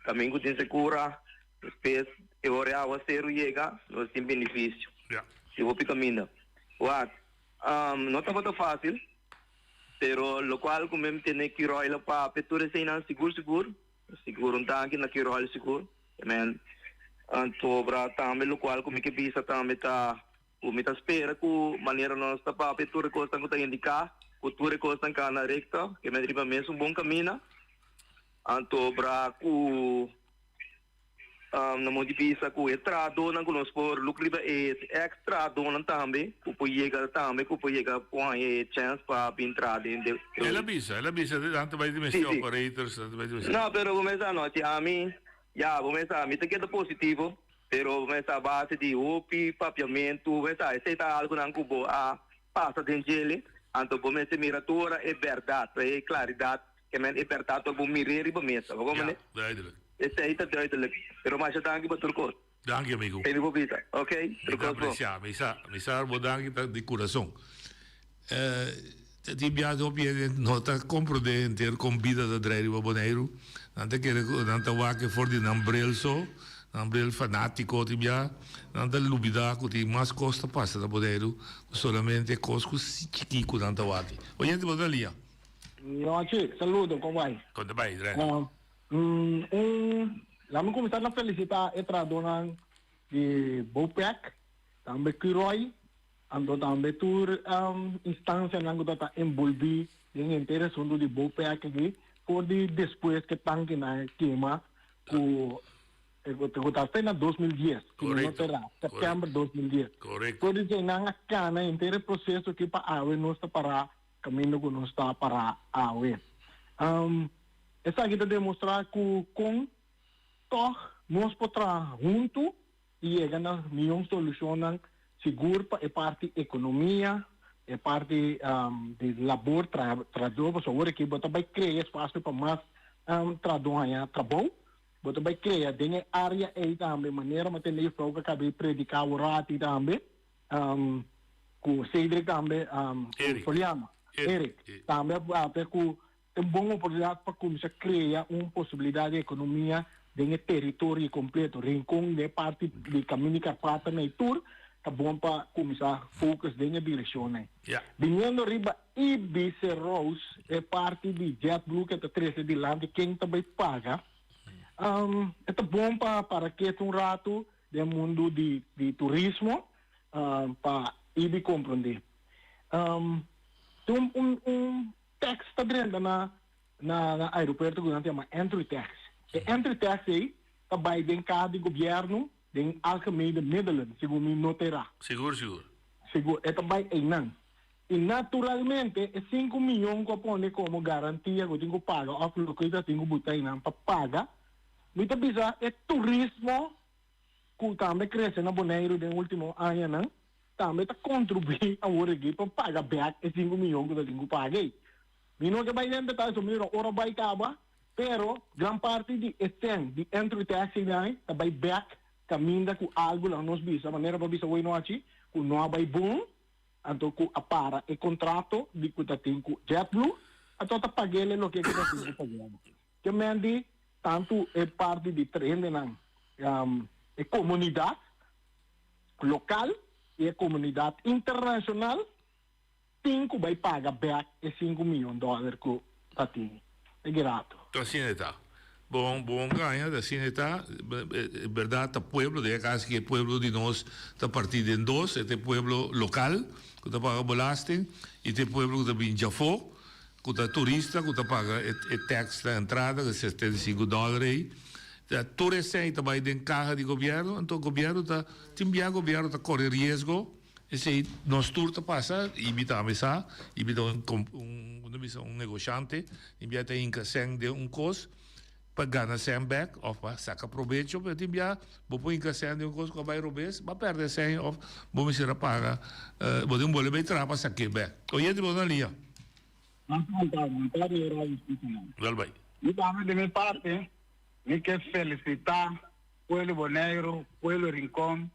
caminho de segura, depois, eu olhava a ser chega, nós temos benefício. Se eu caminho. Não está muito fácil, pero lo cual como me tiene que ir a la pa peture se nan seguro um tanque na que ir a seguro men antobra tambe lo cual como que bisa tambe ta o me ta espera ku maneira nós ta pa peture costa que ta indicar o ture costa na recta que me driba mesmo bom caminho antobra ku na modipisa ku extra dona ku nos por lucro extra dona também ku pojega põe chance para entrar dentro ela bisa antes vai dimension operators não pero começa noite a mim começa me tem que dar positivo pero começa a base de opi papiamento começa aceita algo não cubo a passa dentro dele então começa miratura é verdade é claridade que é verdade para mirar e para mesa como esse aí está duidelijk. Pero mas já dank betul kort. Dank amigo. Ele vou bisa. Ok? Apreciar, misa dank de coração. Ti biado opie nota compro de inteiro com vida da Dreri Boneiro. Nante que nante wake for di nambrel so, nambrel fanático ti bia, nante lubida ko ti mas costa passa da Boneiro, solamente cosco chiquico nante wake. Oyente bodalia. Noite, saludo, como vai? Conta vai, Dreri. Vamos começar a felicitar a dona de Bopec, também Kiroi, ando também tur instância não está envolvida em interação de Bopec aqui, por depois que tanque na queima o está apenas 2010, que não terá, setembro de 2010. Correto. Por isso na cana inteiro processo que para a não está para caminho que não está para a essa aqui está demonstrar que com todos nós podemos juntos e chegar a uma solução segura para a parte economia, a parte de labor, trabalho, para que você vai criar espaço para mais trabalho, você vai criar dentro da área aí também, maneira de ter que acabei predicar o rato também, com o Cedric também, Eric, também até com é uma boa oportunidade para começar a criar uma possibilidade de economia dentro do território completo. Rincón de parte de caminho que passa na tour, é bom para começar a focar dentro da direção. Vindo arriba, Ibiza Rose é parte de JetBlue que está 13 de lá, de quem também paga. É bom para que um rato do mundo de turismo, para Ibi compreender. Tem tax está dentro na aeroporto que nós chamamos entry tax. E entry tax aí também tem cada governo tem algemeen de middelen, segundo me noterá. Seguro. Seguro, é também aí não. E naturalmente, é 5 milhões que eu ponho como garantia que eu tenho que pagar, ou que eu tenho que botar aí para pagar. Muito bizarro, é turismo que também cresce na Bonaire no último ano, não? Também está contribuindo a hora aqui para pagar back é 5 milhões que eu tenho que pagar. Mino que vai dentro da miro ora vai acaba, pero gran parte de de entry tax aí vai back caminda com algo lá nos bisa maneira para bisa hoje noite com não vai bom, então com a para e contrato de que tem com JetBlue, então tá pagando lo que está sendo pagando. Que mende tanto é parte de treino na é comunidade local e a comunidade internacional. 5 vai pagar back e $5 milhões que está tendo. É grato. Então assim está. bom ganha, assim está, verdade, o pueblo, de acá que o pueblo de nós está partido em dois, este pueblo local, que está paga belasting, e este pueblo que está bem jafó, que está turista, que está paga tax da entrada, que é $75 aí. Toda essa também tem carga de governo, então o governo está, o governo está correndo risco, esse nós turta passa, e bitamos um negociante, e bitamos de custo, para ganhar 100 back, ou para sacar proveito, para timbia, vou pôr em casa de coisa que vai roubar, vai perder 100, ou vou me ser paga, vou ter um bolo bem para sacar back. Oye, te vou na linha. Não bem. E também de minha parte, eu quero felicitar o Pueblo Boneiro, o Pueblo Rincón,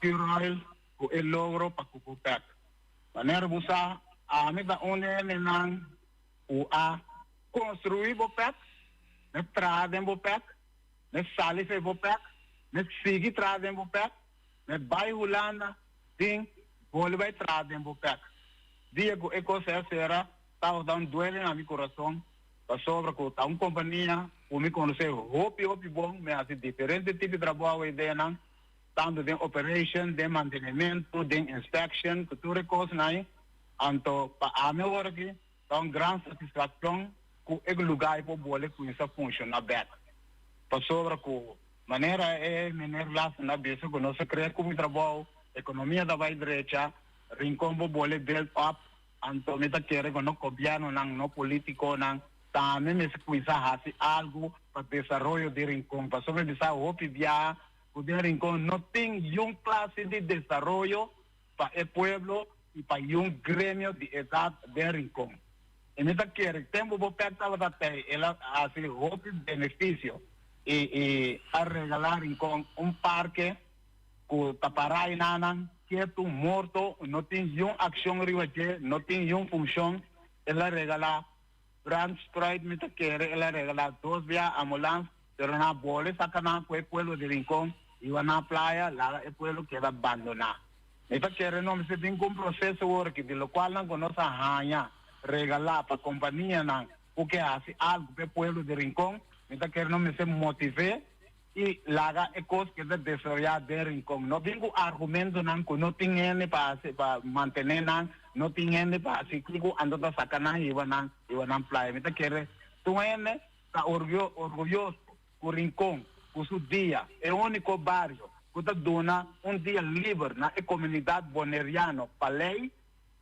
Pure Oil, o logro para o Cupec. Maneira busa, a mim da onde o a construir o Cupec, ne tradem o PEC, ne salife o PEC, ne sigi tradem o PEC, ne bai hulanda, ding, vole vai tradem o PEC. Diego Ecosera, estava dando duele na meu coração, para sobre que tá uma companhia, o me conhecer, hopi bom, mas assim, diferente tipo de trabalho ideia não, tanto de operation, de mantenimento, de inspection, que tudo é coisa não, então, para a minha hora aqui, tá uma grande satisfação, que o lugar para boa com essa funciona bem. Para sobre que maneira é maneira lá na bisa que nós criamos como trabalho, economia da vai direita, rincão para boa build up, então me tá querendo que não governo não, não político não, também me se cuida fazer algo para desenvolvimento de rincão. Para sobre bisa o via o de rincão não tem uma classe de desenvolvimento para o pueblo e para um grêmio de idade de rincão. E me quer tempo vou pegar da terra ela assim outro benefício e a regalar com parque com taparai nanan quieto morto não tem nenhuma ação rivaje não tem nenhuma função ela regala brand sprite me quer ela regala 2 via ambulância pero na bola sacana com o pueblo de Rincón e na praia lá o pueblo queda abandonado me quer não me se tem um processo work de lo qual não conoce hanha regalar para a companhia não, porque hace algo para o pueblo de Rincón, então quero não me se motivar e largar a coisa que é desenvolver de Rincón. Não tem argumento não, que não tem ninguém para manter não tem ninguém para se que ando da sacanagem e vai não playa. Então quero, tu está orgulhoso por Rincón, por seu dia, é o único bairro que está dando dia livre na comunidade boneriana para lei.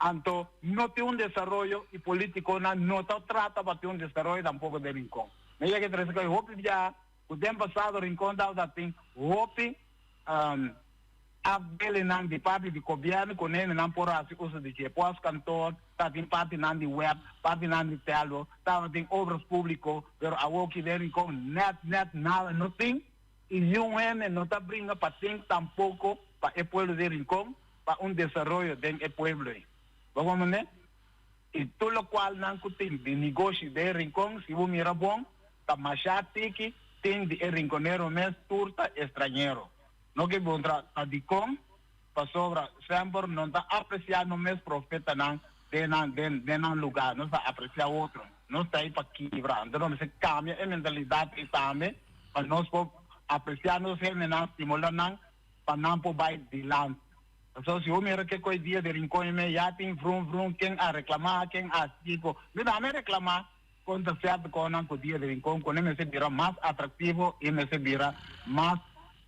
Então, não tem desenvolvimento e político não trata para ter desenvolvimento tampoco de Rincón. Mas é que traz que o já o tempo passado Rincón dava tem hope a dele não de parte de governo com ele não por assim uso de que pós cantor tá tem parte não de web parte não de telo tá tem obras público pero a o que de Rincón net nada não tem e UN não tá brinca para tem tampoco para o pueblo de Rincón para desenvolvimento do pueblo. Vamos ver? E tudo o qual não tem de negócio de Rincón, se você mira bom, tá machado que tem de rinconeiro mesmo turta estrangeiro. Não que bom tra de com, para sobra sempre não está apreciando mesmo profeta não de não lugar, não está apreciando outro, não está aí para quebrar. Então se cambia a mentalidade também para nós apreciar nós não estimular não para não por baixo de lá. So, se eu miro que coi dia de Rincón me já tem vrum quem a reclamar, quem a digo, me dá me reclamar contra certo com o dia de Rincón, quando me se vira mais atrativo e me se vira mais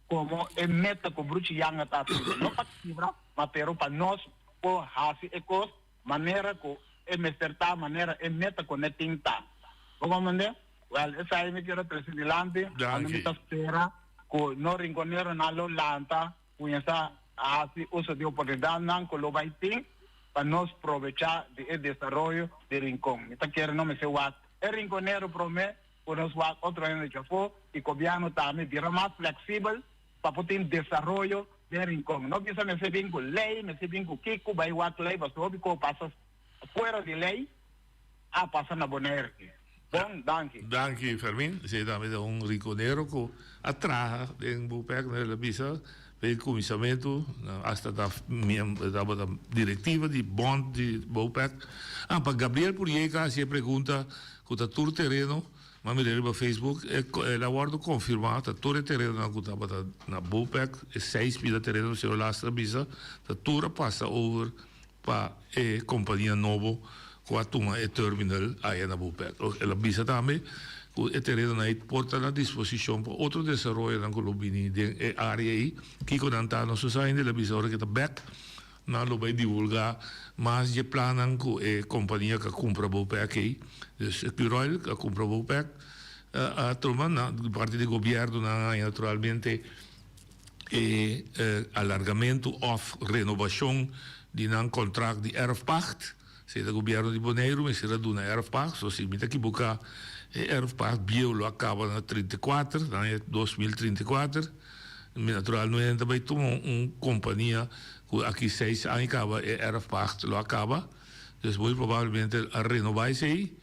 como é meta com bruxo yang tá não para quebrar, mas pero para nós por fazer ecos maneira com é me certa maneira é meta com é tinta. Vamos ver? Well, essa aí me quero presidente, a mim está espera com no rinconeiro na lo lanta, com essa assim uso de oportunidade não que lo vai ter para nós aproveitar de desenvolvimento de Rincón. Então quero não me ser o rinconeiro promete por nós outro ano de chafo e o governo também vira mais flexível para poder desenvolvimento de Rincón. Não precisa me ser bem com lei, me ser bem com Kiko, vai o lei, mas o que passa fora de lei, a passar na Bonaire. Bom, danke. Danke, Fermin. Você também é rinconeiro que atrás em Bupec na Bisa. O comissamento, hasta da diretiva de bond de BOPEC. Para Gabriel Puriega, se pergunta, que está todo terreno, Mas me op Facebook, ela wordt confirmado dat todo terreno na Kutaba na Bopec, 6 pila terreno se lastra bisa, dat toda passa over para a companhia Novo com a tuma e terminal aí na Bopec. Ela bisa também o terreno na porta na disposição para outro desenvolvimento na Colobini de área aí, que quando anda no society ela bisa hora que tá back na lo vai divulgar mas de planan com a companhia que compra Bopec aí, Curoil que compra Bopec, a turma na parte do governo na naturalmente alargamento of renovação de um contrato de erfpacht, se o governo de Bonaire, mas será do erfpacht, so se me tá que buscar erfpacht bio acaba na 34, na 2034, naturalmente vai tomar companhia aqui 6 anos acaba erfpacht lo acaba, depois provavelmente a renovar isso aí,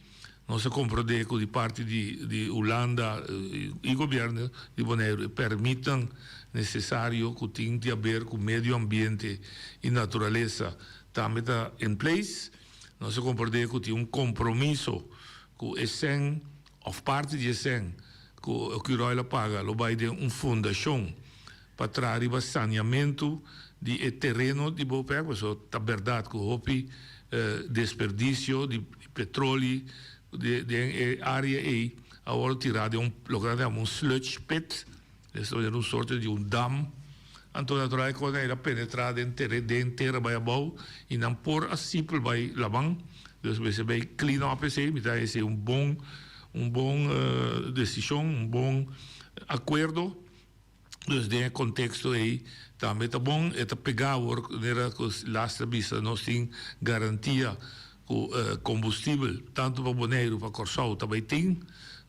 não se compra de parte de Holanda e governo de Bonaire permitam necessário que tenha a ver com o meio ambiente e natureza também está em place. Não se compreende que tem compromisso com o ESEN, ou parte de ESEN, que o Curoil paga, lo vai de fundação para trazer o saneamento de terreno de Bopec, porque é verdade que houve desperdício de petróleo de área aí, agora tirado lugar um sludge pit, isso é uma sorte de dam, então natural quando era penetrado em terra vai abaixo e não por assim por vai lavang, então você vai clean up esse, me dá esse bom decisão, bom acordo, então dentro contexto aí também tá bom, é pegar o era que lasta vista nós tem garantia com combustível tanto para Bonaire para Corsau também tem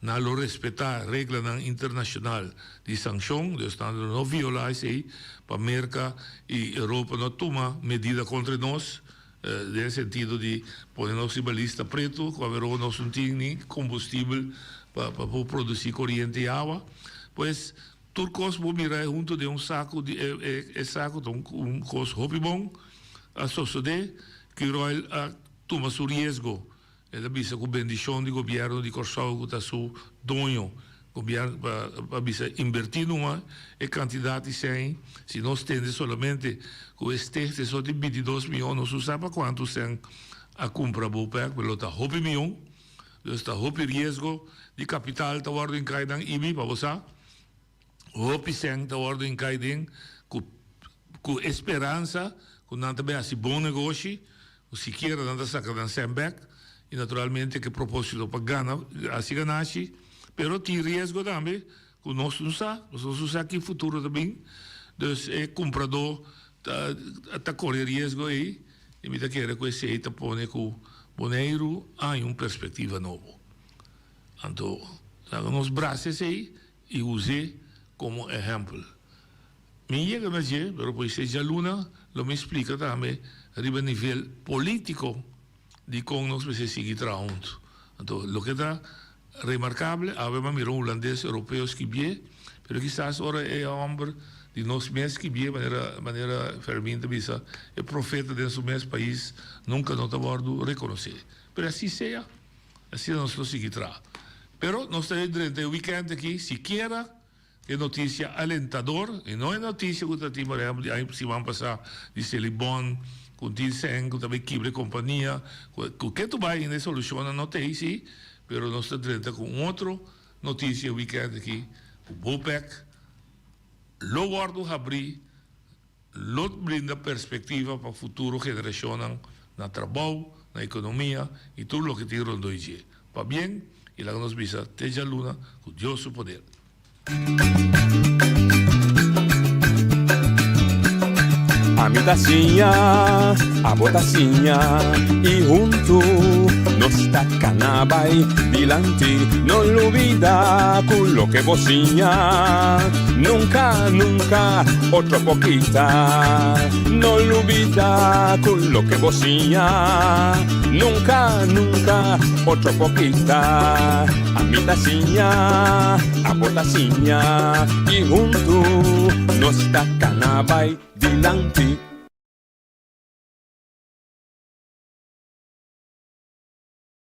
na lo respeitar regra internacional de sanção, de estando não violar isso aí, para a América e Europa não toma medida contra nós, no sentido de pôr nós em lista preto, com a verão nós não temos combustível para produzir corrente e água, pois turcos vão mirar junto de saco saco de coisa hobby bom, a sociedade que toma seu risco. Ela bisa com bendição do governo de Corsau que está seu dono, governo para bisa invertir numa e quantidade sem, se nós temos somente com este só de 22 milhões, não se sabe quanto sem a compra Bopec, pelo está 9 milhões, então está 9 risco de capital está ordem caidang IBI para você, 9 sem está ordem caidang com esperança, com não também assim bom negócio, ou sequer não está sacando sem back e naturalmente que propósito para ganhar, assim ganhar-se, pero tem risco também, que nós não sabemos que no futuro também, então o comprador está correndo risco aí, e me dá que era com esse aí, está pondo que o Bonaire há uma perspectiva nova. Então, nos braços aí, e usei como exemplo. Me chega a dizer, mas depois seja Luna, lo me explica também, a nível político, de como nós precisamos seguir trabalhando. Então, o que está remarcável, havemos mirado holandeses, europeus que vêm, mas quizás agora é a homem de nós mesmos que vêm, de maneira fervente, bisa, é profeta de nosso mesmo país, nunca não está bordo reconhecer. Mas assim seja, assim nós vamos seguir trabalhando. Mas nós temos durante o weekend aqui, sequer é notícia alentadora, e não é notícia que está tendo, se vão passar de Celibon, com Tilsen, com também quebra companhia, com que tu vai em solução não tem sim, mas nós estamos com outra notícia weekend aqui, o Bopec, lo guardo abrir, lo brinda perspectiva para a futura geração na trabalho, na economia e tudo o que tem rondo hoje. Para bem, e lá nos visa, teja Luna, com Deus o poder. A mi tacinha, a botacinha e junto nos tacanabay dilante, no olvida quello que vocinha, nunca, nunca, otro poquita, no olvida quello que vocinha, nunca, nunca, otro poquita, a mi tacinha, a botacinha e junto nos tacanabay dilante.